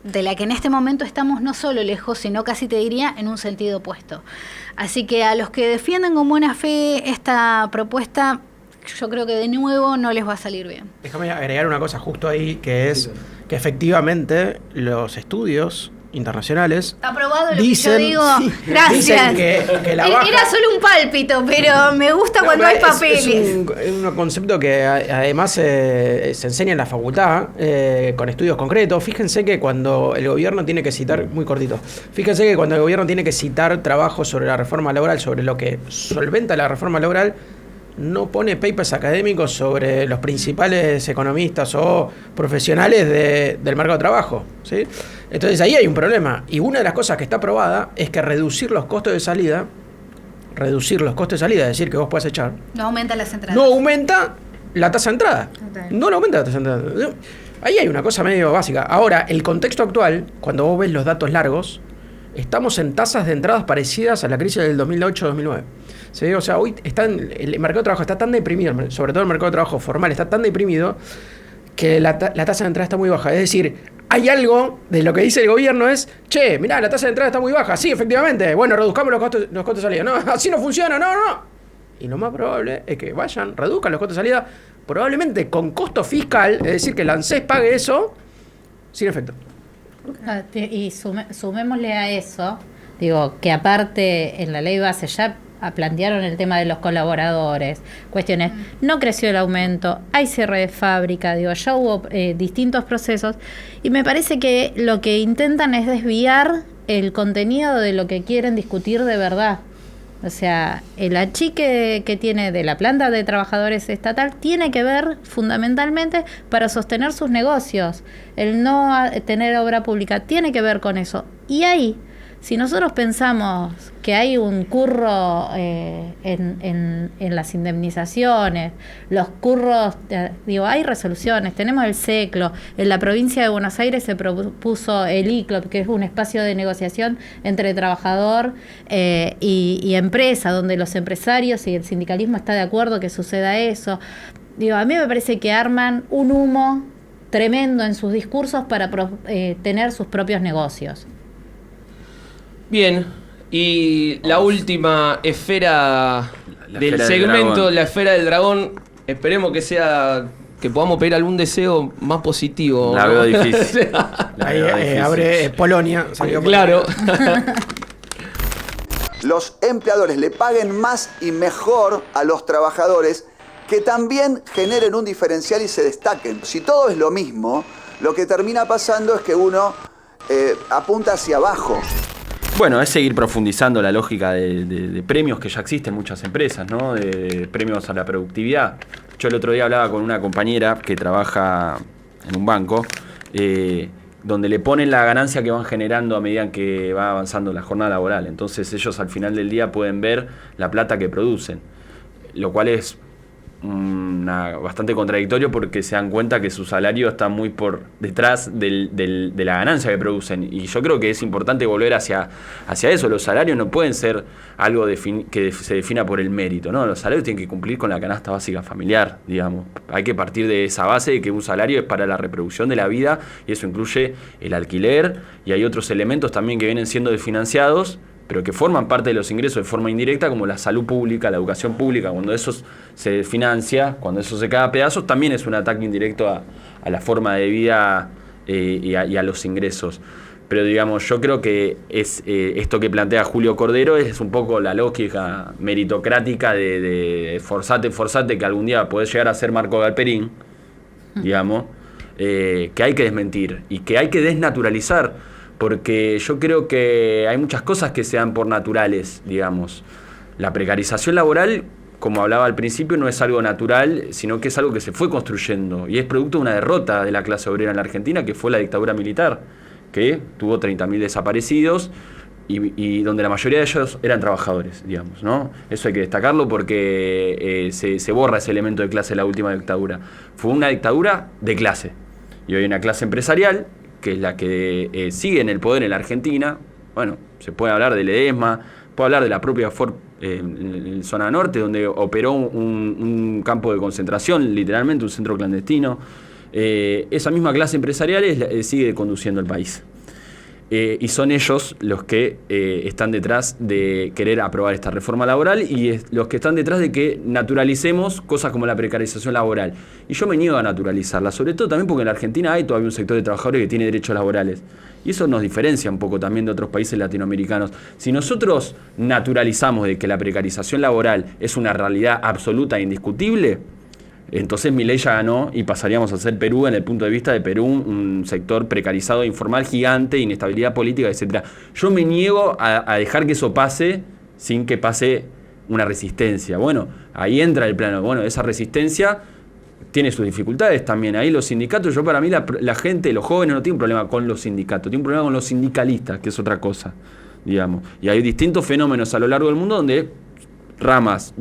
de la que en este momento estamos no solo lejos, sino casi te diría en un sentido opuesto. Así que a los que defiendan con buena fe esta propuesta, yo creo que de nuevo no les va a salir bien. Déjame agregar una cosa justo ahí, que es que efectivamente los estudios internacionales aprobado lo dicen, que yo digo. Sí, Gracias. Dicen que la baja, era solo un pálpito, pero me gusta cuando hay papeles. Es un concepto que además se enseña en la facultad con estudios concretos. Fíjense que cuando el gobierno tiene que citar, muy cortito, fíjense que cuando el gobierno tiene que citar trabajos sobre la reforma laboral, sobre lo que solventa la reforma laboral, no pone papers académicos sobre los principales economistas o profesionales del mercado de trabajo, ¿sí? Entonces ahí hay un problema, y una de las cosas que está aprobada es que reducir los costos de salida, es decir, que vos puedes echar, no aumenta las entradas. No aumenta la tasa de entrada. Okay. No lo aumenta la tasa de entrada. Ahí hay una cosa medio básica. Ahora, el contexto actual, cuando vos ves los datos largos, estamos en tasas de entradas parecidas a la crisis del 2008-2009. ¿Sí? O sea, hoy el mercado de trabajo está tan deprimido, sobre todo el mercado de trabajo formal, está tan deprimido que la tasa de entrada está muy baja. Es decir, hay algo de lo que dice el gobierno es, che, mirá, la tasa de entrada está muy baja. Sí, efectivamente. Bueno, reduzcamos los costos de salida. No, así no funciona, no. Y lo más probable es que reduzcan los costos de salida, probablemente con costo fiscal, es decir, que el ANSES pague eso sin efecto. Y sumémosle a eso, digo, que aparte en la ley base ya plantearon el tema de los colaboradores, cuestiones, no creció el aumento, hay cierre de fábrica, digo, ya hubo distintos procesos, y me parece que lo que intentan es desviar el contenido de lo que quieren discutir de verdad. O sea, el achique que tiene de la planta de trabajadores estatal tiene que ver fundamentalmente para sostener sus negocios. El no tener obra pública tiene que ver con eso. Y ahí, si nosotros pensamos que hay un curro en las indemnizaciones, los curros, hay resoluciones, tenemos el SECLO, en la provincia de Buenos Aires se propuso el ICLOP, que es un espacio de negociación entre trabajador y empresa, donde los empresarios y el sindicalismo está de acuerdo que suceda eso. A mí me parece que arman un humo tremendo en sus discursos para tener sus propios negocios. Bien, y la última esfera del esfera del segmento, dragón. la esfera del dragón, esperemos que podamos pedir algún deseo más positivo. La ¿no? veo difícil. Ahí abre Polonia. Salió Claro. Los empleadores le paguen más y mejor a los trabajadores, que también generen un diferencial y se destaquen. Si todo es lo mismo, lo que termina pasando es que uno apunta hacia abajo. Bueno, es seguir profundizando la lógica de premios que ya existen en muchas empresas, ¿no? De premios a la productividad. Yo el otro día hablaba con una compañera que trabaja en un banco, donde le ponen la ganancia que van generando a medida que va avanzando la jornada laboral. Entonces ellos al final del día pueden ver la plata que producen, lo cual es bastante contradictorio porque se dan cuenta que su salario está muy por detrás de la ganancia que producen, y yo creo que es importante volver hacia eso. Los salarios no pueden ser algo que se defina por el mérito, ¿no? Los salarios tienen que cumplir con la canasta básica familiar, digamos. Hay que partir de esa base de que un salario es para la reproducción de la vida, y eso incluye el alquiler, y hay otros elementos también que vienen siendo desfinanciados, pero que forman parte de los ingresos de forma indirecta, como la salud pública, la educación pública. Cuando eso se financia, cuando eso se cae a pedazos, también es un ataque indirecto a la forma de vida y a los ingresos. Pero digamos, yo creo que es esto que plantea Julio Cordero es un poco la lógica meritocrática de forzate, que algún día podés llegar a ser Marco Galperín, digamos, que hay que desmentir y que hay que desnaturalizar. Porque yo creo que hay muchas cosas que se dan por naturales, digamos. La precarización laboral, como hablaba al principio, no es algo natural, sino que es algo que se fue construyendo. Y es producto de una derrota de la clase obrera en la Argentina, que fue la dictadura militar, que tuvo 30.000 desaparecidos y donde la mayoría de ellos eran trabajadores, digamos, ¿no? Eso hay que destacarlo porque se borra ese elemento de clase en la última dictadura. Fue una dictadura de clase. Y hoy hay una clase empresarial, que es la que sigue en el poder en la Argentina. Bueno, se puede hablar del EDESMA, puede hablar de la propia Ford en zona norte, donde operó un campo de concentración, literalmente un centro clandestino. Esa misma clase empresarial sigue conduciendo el país. Y son ellos los que están detrás de querer aprobar esta reforma laboral y los que están detrás de que naturalicemos cosas como la precarización laboral. Y yo me niego a naturalizarla, sobre todo también porque en la Argentina hay todavía un sector de trabajadores que tiene derechos laborales. Y eso nos diferencia un poco también de otros países latinoamericanos. Si nosotros naturalizamos de que la precarización laboral es una realidad absoluta e indiscutible, entonces Milei ya ganó y pasaríamos a ser Perú, en el punto de vista de Perú, un sector precarizado, informal, gigante, inestabilidad política, etc. Yo me niego a dejar que eso pase sin que pase una resistencia. Bueno, ahí entra el plano. Bueno, esa resistencia tiene sus dificultades también. Ahí los sindicatos, para mí la gente, los jóvenes no tienen un problema con los sindicatos, tienen un problema con los sindicalistas, que es otra cosa, digamos. Y hay distintos fenómenos a lo largo del mundo donde ramas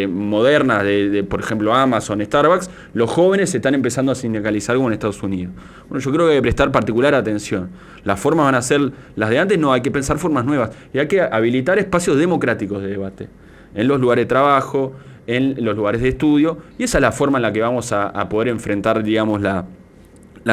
modernas de por ejemplo Amazon, Starbucks, los jóvenes se están empezando a sindicalizar como en Estados Unidos. Bueno, yo creo que hay que prestar particular atención. Las formas van a ser las de antes, no, hay que pensar formas nuevas y hay que habilitar espacios democráticos de debate en los lugares de trabajo, en los lugares de estudio, y esa es la forma en la que vamos a poder enfrentar, digamos, la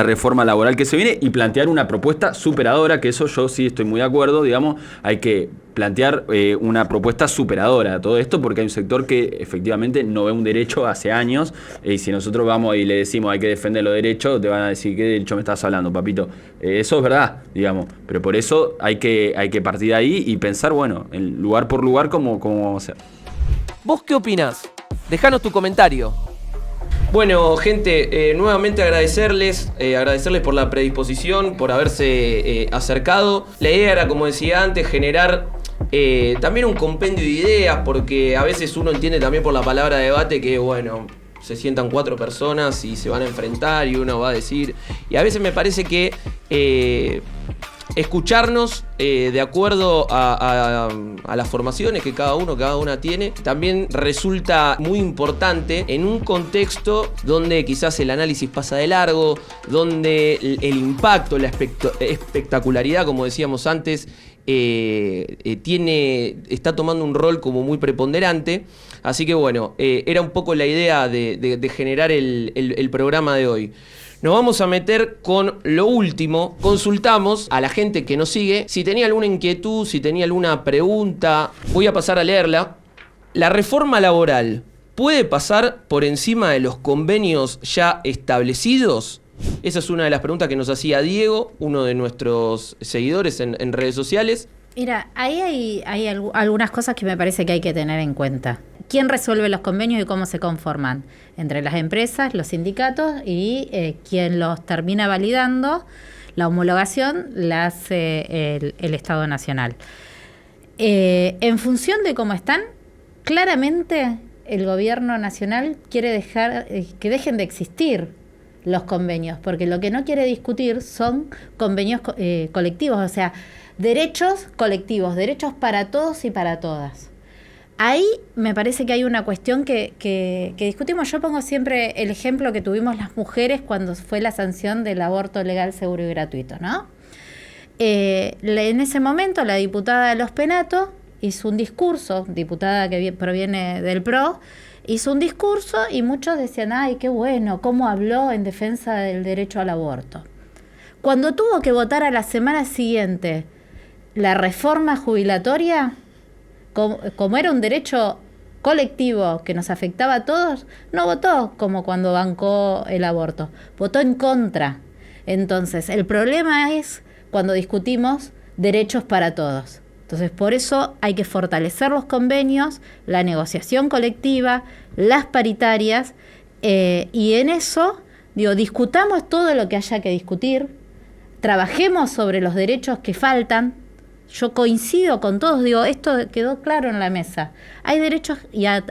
reforma laboral que se viene y plantear una propuesta superadora, que eso yo sí estoy muy de acuerdo, digamos, hay que plantear una propuesta superadora a todo esto, porque hay un sector que efectivamente no ve un derecho hace años, y si nosotros vamos y le decimos hay que defender los derechos, te van a decir, ¿qué derecho me estás hablando, papito? Eso es verdad, digamos, pero por eso hay que partir de ahí y pensar, bueno, en lugar por lugar cómo vamos a hacer. ¿Vos qué opinás? Dejanos tu comentario. Bueno, gente, nuevamente agradecerles por la predisposición, por haberse acercado. La idea era, como decía antes, generar también un compendio de ideas, porque a veces uno entiende también por la palabra debate que, bueno, se sientan 4 personas y se van a enfrentar y uno va a decir... Y a veces me parece que escucharnos de acuerdo a las formaciones que cada una tiene, también resulta muy importante en un contexto donde quizás el análisis pasa de largo, donde el impacto, la espectacularidad, como decíamos antes, está tomando un rol como muy preponderante. Así que bueno, era un poco la idea de generar el programa de hoy. Nos vamos a meter con lo último. Consultamos a la gente que nos sigue si tenía alguna inquietud, si tenía alguna pregunta. Voy a pasar a leerla. ¿La reforma laboral puede pasar por encima de los convenios ya establecidos? Esa es una de las preguntas que nos hacía Diego, uno de nuestros seguidores en redes sociales. Mira, ahí hay algunas cosas que me parece que hay que tener en cuenta. ¿Quién resuelve los convenios y cómo se conforman? Entre las empresas, los sindicatos y quien los termina validando, la homologación la hace el Estado Nacional. En función de cómo están, claramente el gobierno nacional quiere dejar que dejen de existir los convenios, porque lo que no quiere discutir son convenios colectivos, o sea, derechos colectivos, derechos para todos y para todas. Ahí me parece que hay una cuestión que discutimos. Yo pongo siempre el ejemplo que tuvimos las mujeres cuando fue la sanción del aborto legal, seguro y gratuito, ¿no? En ese momento la diputada de Los Penato hizo un discurso, diputada que proviene del PRO, hizo un discurso y muchos decían, ay, qué bueno, cómo habló en defensa del derecho al aborto. Cuando tuvo que votar a la semana siguiente la reforma jubilatoria, como era un derecho colectivo que nos afectaba a todos, no votó como cuando bancó el aborto, votó en contra. Entonces, el problema es cuando discutimos derechos para todos. Entonces, por eso hay que fortalecer los convenios, la negociación colectiva, las paritarias, y en eso, discutamos todo lo que haya que discutir, trabajemos sobre los derechos que faltan. Yo coincido con todos, esto quedó claro en la mesa. Hay derechos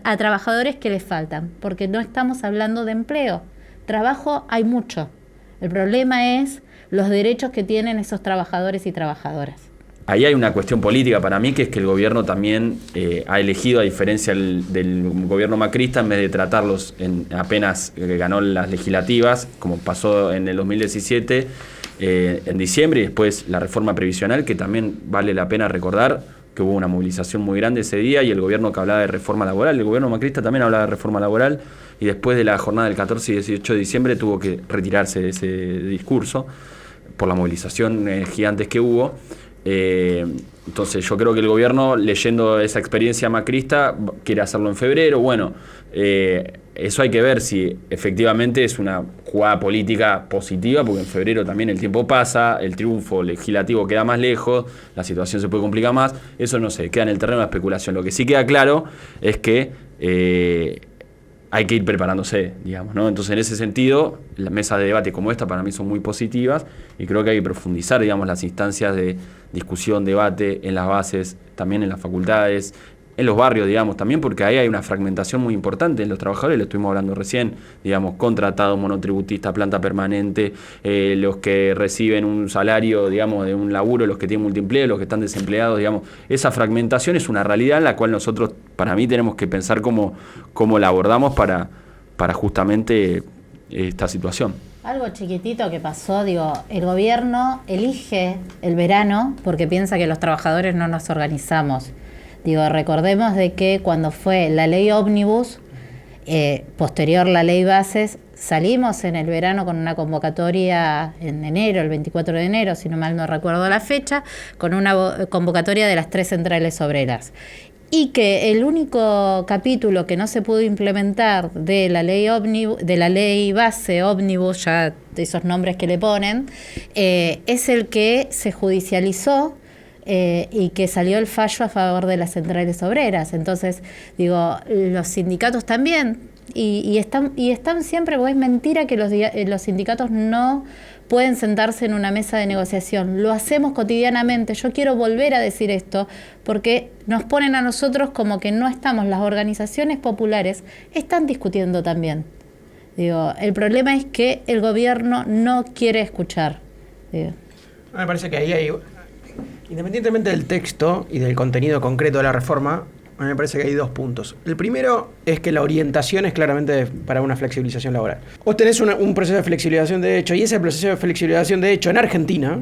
a trabajadores que les faltan, porque no estamos hablando de empleo. Trabajo hay mucho. El problema es los derechos que tienen esos trabajadores y trabajadoras. Ahí hay una cuestión política para mí, que es que el gobierno también ha elegido, a diferencia del gobierno macrista, en vez de tratarlos apenas ganó las legislativas, como pasó en el 2017, en diciembre, y después la reforma previsional, que también vale la pena recordar que hubo una movilización muy grande ese día, y el gobierno que hablaba de reforma laboral, el gobierno macrista también hablaba de reforma laboral, y después de la jornada del 14 y 18 de diciembre tuvo que retirarse de ese discurso por la movilización gigantes que hubo. Entonces yo creo que el gobierno, leyendo esa experiencia macrista, quiere hacerlo en febrero. Bueno, eso hay que ver si efectivamente es una jugada política positiva, porque en febrero también el tiempo pasa, el triunfo legislativo queda más lejos, la situación se puede complicar más. Eso no sé, queda en el terreno de la especulación. Lo que sí queda claro es que hay que ir preparándose, digamos, ¿no? Entonces, en ese sentido, las mesas de debate como esta para mí son muy positivas, y creo que hay que profundizar, digamos, las instancias de discusión, debate en las bases, también en las facultades, en los barrios, digamos, también, porque ahí hay una fragmentación muy importante en los trabajadores, lo estuvimos hablando recién, digamos, contratados, monotributistas, planta permanente, los que reciben un salario, digamos, de un laburo, los que tienen multiempleo, los que están desempleados, digamos. Esa fragmentación es una realidad en la cual nosotros, para mí, tenemos que pensar cómo la abordamos para justamente esta situación. Algo chiquitito que pasó, el gobierno elige el verano porque piensa que los trabajadores no nos organizamos. Recordemos de que cuando fue la ley ómnibus, posterior la ley bases, salimos en el verano con una convocatoria en enero, el 24 de enero, si no mal no recuerdo la fecha, con una convocatoria de las 3 centrales obreras. Y que el único capítulo que no se pudo implementar de la ley ómnibus, de la ley base ómnibus, ya de esos nombres que le ponen, es el que se judicializó y que salió el fallo a favor de las centrales obreras. Entonces, los sindicatos también, y están siempre, porque es mentira que los sindicatos no pueden sentarse en una mesa de negociación. Lo hacemos cotidianamente. Yo quiero volver a decir esto porque nos ponen a nosotros como que no estamos. Las organizaciones populares están discutiendo también. El problema es que el gobierno no quiere escuchar. Me parece que ahí hay, independientemente del texto y del contenido concreto de la reforma, a mí me parece que hay 2 puntos. El primero es que la orientación es claramente para una flexibilización laboral. Vos tenés un proceso de flexibilización de hecho, y ese proceso de flexibilización de hecho en Argentina,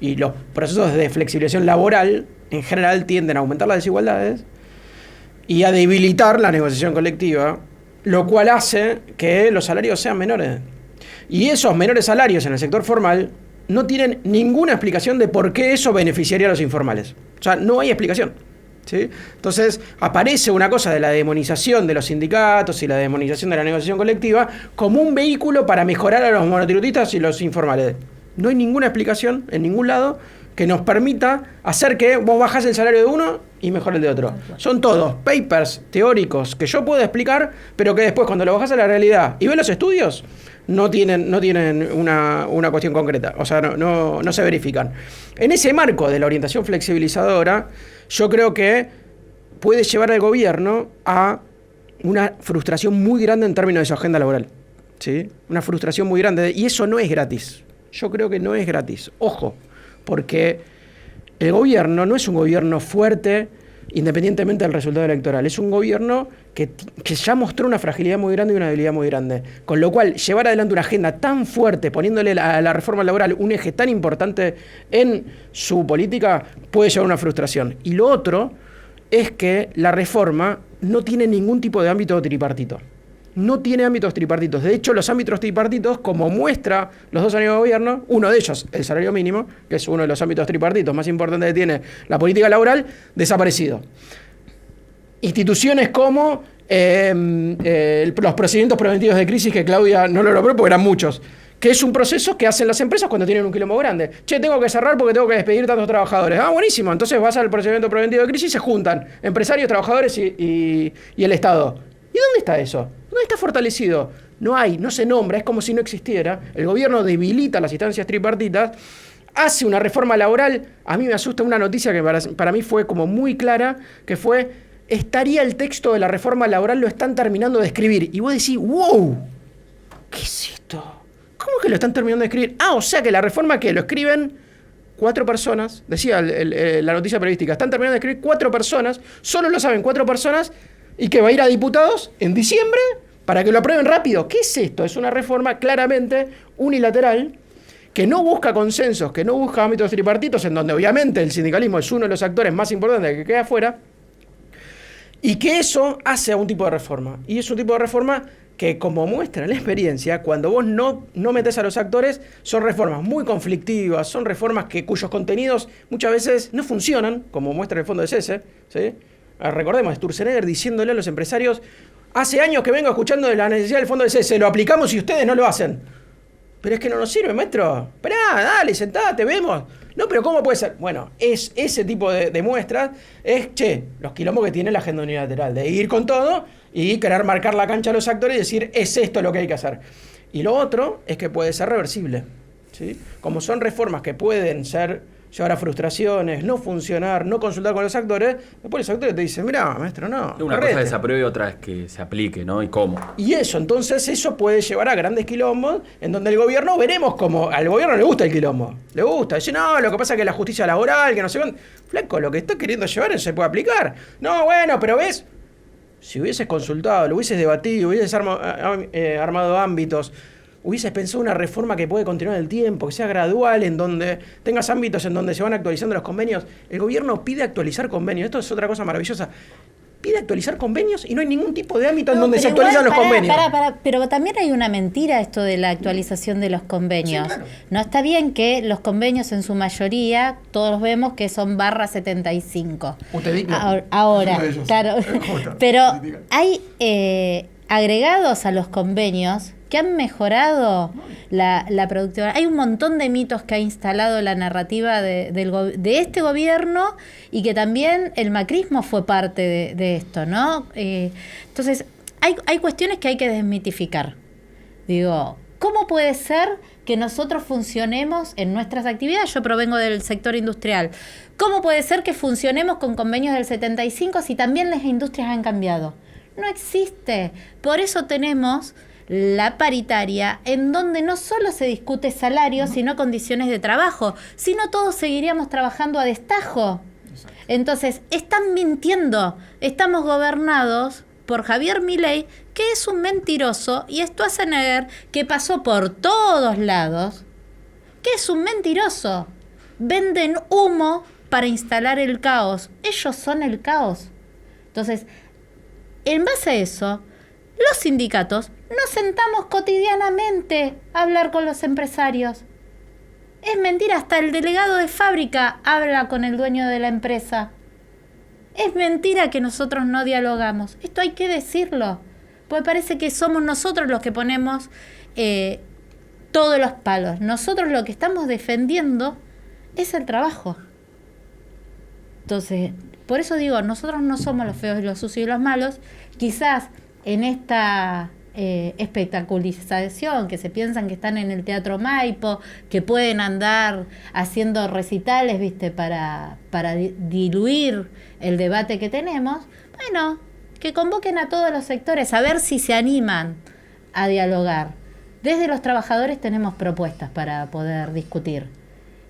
y los procesos de flexibilización laboral en general tienden a aumentar las desigualdades y a debilitar la negociación colectiva, lo cual hace que los salarios sean menores. Y esos menores salarios en el sector formal no tienen ninguna explicación de por qué eso beneficiaría a los informales. O sea, no hay explicación. ¿Sí? Entonces aparece una cosa de la demonización de los sindicatos y la demonización de la negociación colectiva como un vehículo para mejorar a los monotributistas y los informales. No hay ninguna explicación en ningún lado que nos permita hacer que vos bajás el salario de uno y mejor el de otro. Son todos papers teóricos que yo puedo explicar, pero que después cuando lo bajás a la realidad y ves los estudios, no tienen una cuestión concreta, o sea, no se verifican. En ese marco de la orientación flexibilizadora, yo creo que puede llevar al gobierno a una frustración muy grande en términos de su agenda laboral, ¿sí? Una frustración muy grande, y eso no es gratis. Yo creo que no es gratis. Ojo, porque el gobierno no es un gobierno fuerte independientemente del resultado electoral. Es un gobierno que ya mostró una fragilidad muy grande y una debilidad muy grande. Con lo cual, llevar adelante una agenda tan fuerte, poniéndole a la reforma laboral un eje tan importante en su política, puede llevar a una frustración. Y lo otro es que la reforma no tiene ningún tipo de ámbito tripartito. No tiene ámbitos tripartitos. De hecho, los ámbitos tripartitos, como muestra los 2 años de gobierno, uno de ellos, el salario mínimo, que es uno de los ámbitos tripartitos más importantes que tiene la política laboral, desaparecido. Instituciones como los procedimientos preventivos de crisis, que Claudia no lo logró porque eran muchos, que es un proceso que hacen las empresas cuando tienen un quilombo grande. Che, tengo que cerrar porque tengo que despedir tantos trabajadores. Ah, buenísimo. Entonces vas al procedimiento preventivo de crisis y se juntan empresarios, trabajadores y el Estado. ¿Y dónde está eso? ¿Dónde está fortalecido? No hay, no se nombra, es como si no existiera. El gobierno debilita las instancias tripartitas, hace una reforma laboral. A mí me asusta una noticia que para mí fue como muy clara, que fue, estaría el texto de la reforma laboral, lo están terminando de escribir. Y vos decís, wow, ¿qué es esto? ¿Cómo que lo están terminando de escribir? Ah, o sea que la reforma que lo escriben 4 personas, decía la noticia periodística, están terminando de escribir 4 personas, solo lo saben 4 personas, y que va a ir a diputados en diciembre para que lo aprueben rápido. ¿Qué es esto? Es una reforma claramente unilateral que no busca consensos, que no busca ámbitos tripartitos, en donde obviamente el sindicalismo es uno de los actores más importantes que queda afuera, y que eso hace a un tipo de reforma. Y es un tipo de reforma que, como muestra la experiencia, cuando vos no metés a los actores, son reformas muy conflictivas, son reformas cuyos contenidos muchas veces no funcionan, como muestra el fondo de cese, ¿sí? Recordemos, Sturzenegger diciéndole a los empresarios, hace años que vengo escuchando de la necesidad del fondo de cese, lo aplicamos y ustedes no lo hacen. Pero es que no nos sirve, maestro. Esperá, dale, sentate, vemos. No, pero ¿cómo puede ser? Bueno, es ese tipo de muestras, los quilombos que tiene la agenda unilateral, de ir con todo y querer marcar la cancha a los actores y decir, es esto lo que hay que hacer. Y lo otro es que puede ser reversible, ¿sí? Como son reformas que pueden llevar a frustraciones, no funcionar, no consultar con los actores, después los actores te dicen, mirá, maestro, no. Una cosa es que se apruebe y otra es que se aplique, ¿no? ¿Y cómo? Y eso puede llevar a grandes quilombos, en donde el gobierno, veremos cómo, al gobierno le gusta el quilombo, le gusta, dice, no, lo que pasa es que la justicia laboral, que no sé cuánto, flaco, lo que está queriendo llevar no se puede aplicar. No, bueno, pero ves, si hubieses consultado, lo hubieses debatido, hubieses armado ámbitos, hubieses pensado una reforma que puede continuar en el tiempo, que sea gradual, en donde tengas ámbitos en donde se van actualizando los convenios. El gobierno pide actualizar convenios. Esto es otra cosa maravillosa. Pide actualizar convenios y no hay ningún tipo de ámbito en donde se actualizan los convenios. Pero también hay una mentira esto de la actualización de los convenios. Sí, claro. No está bien que los convenios en su mayoría, todos vemos que son /75. Usted diga. Ahora, claro. Pero hay agregados a los convenios que han mejorado la productividad. Hay un montón de mitos que ha instalado la narrativa de este gobierno y que también el macrismo fue parte de esto, ¿no? Entonces, hay cuestiones que hay que desmitificar. Digo, ¿cómo puede ser que nosotros funcionemos en nuestras actividades? Yo provengo del sector industrial. ¿Cómo puede ser que funcionemos con convenios del 75 si también las industrias han cambiado? No existe. Por eso tenemos la paritaria, en donde no solo se discute salario, sino condiciones de trabajo, sino todos seguiríamos trabajando a destajo. Entonces, están mintiendo. Estamos gobernados por Javier Milei, que es un mentiroso, y Sturzenegger, que pasó por todos lados, que es un mentiroso. Venden humo para instalar el caos. Ellos son el caos. Entonces, en base a eso, los sindicatos nos sentamos cotidianamente a hablar con los empresarios. Es mentira, hasta el delegado de fábrica habla con el dueño de la empresa. Es mentira que nosotros no dialogamos. Esto hay que decirlo, porque parece que somos nosotros los que ponemos todos los palos. Nosotros lo que estamos defendiendo es el trabajo. Entonces, por eso digo, nosotros no somos los feos y los sucios y los malos. Quizás en esta espectacularización, que se piensan que están en el Teatro Maipo, que pueden andar haciendo recitales, ¿viste? para diluir el debate que tenemos, bueno, que convoquen a todos los sectores a ver si se animan a dialogar. Desde los trabajadores tenemos propuestas para poder discutir.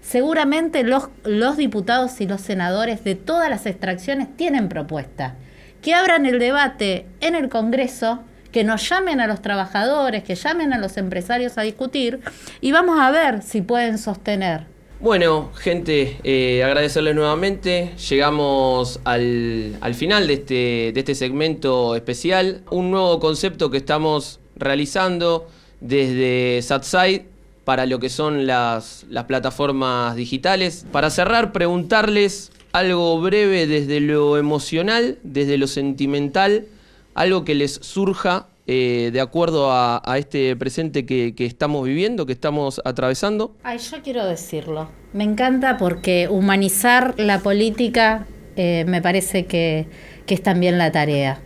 Seguramente los diputados y los senadores de todas las extracciones tienen propuestas. Que abran el debate en el Congreso, que nos llamen a los trabajadores, que llamen a los empresarios a discutir y vamos a ver si pueden sostener. Bueno, gente, agradecerles nuevamente. Llegamos al final de este segmento especial. Un nuevo concepto que estamos realizando desde Satsai para lo que son las plataformas digitales. Para cerrar, preguntarles algo breve desde lo emocional, desde lo sentimental, algo que les surja de acuerdo a este presente que estamos viviendo, que estamos atravesando. Ay, yo quiero decirlo. Me encanta porque humanizar la política me parece que es también la tarea.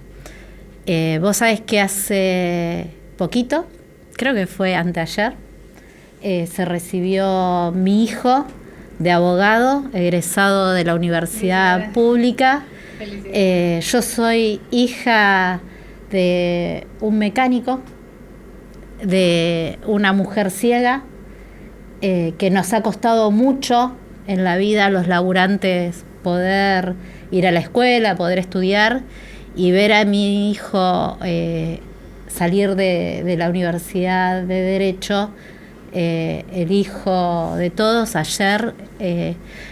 Vos sabés que hace poquito, creo que fue anteayer, se recibió mi hijo de abogado, egresado de la universidad pública. Yo soy hija de un mecánico, de una mujer ciega, que nos ha costado mucho en la vida a los laburantes poder ir a la escuela, poder estudiar, y ver a mi hijo salir de la Universidad de Derecho, el hijo de todos. Ayer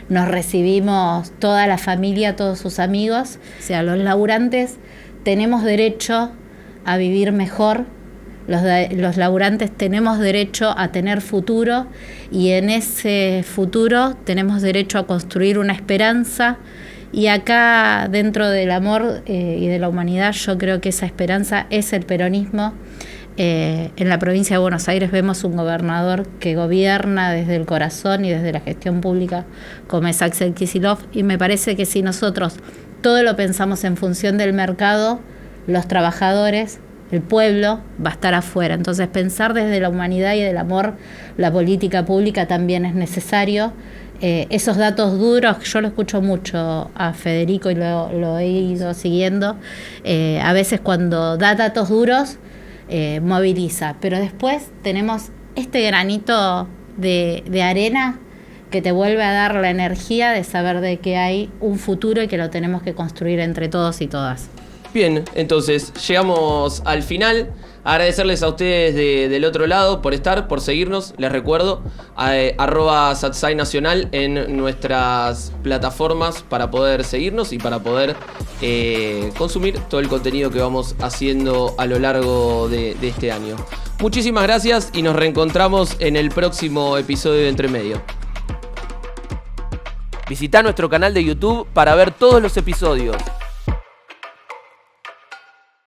nos recibimos toda la familia, todos sus amigos. O sea, los laburantes tenemos derecho a vivir mejor, los laburantes tenemos derecho a tener futuro, y en ese futuro tenemos derecho a construir una esperanza. Y acá, dentro del amor y de la humanidad, yo creo que esa esperanza es el peronismo. En la provincia de Buenos Aires vemos un gobernador que gobierna desde el corazón y desde la gestión pública, como es Axel Kicillof, y me parece que si nosotros todo lo pensamos en función del mercado, los trabajadores, el pueblo, va a estar afuera. Entonces, pensar desde la humanidad y del amor la política pública también es necesario. Esos datos duros, yo lo escucho mucho a Federico y lo he ido siguiendo, a veces cuando da datos duros, moviliza, pero después tenemos este granito de arena que te vuelve a dar la energía de saber de que hay un futuro y que lo tenemos que construir entre todos y todas. Bien, entonces llegamos al final. Agradecerles a ustedes del otro lado por estar, por seguirnos. Les recuerdo, @Satsai Nacional en nuestras plataformas para poder seguirnos y para poder consumir todo el contenido que vamos haciendo a lo largo de este año. Muchísimas gracias y nos reencontramos en el próximo episodio de Entre Medio. Visita nuestro canal de YouTube para ver todos los episodios.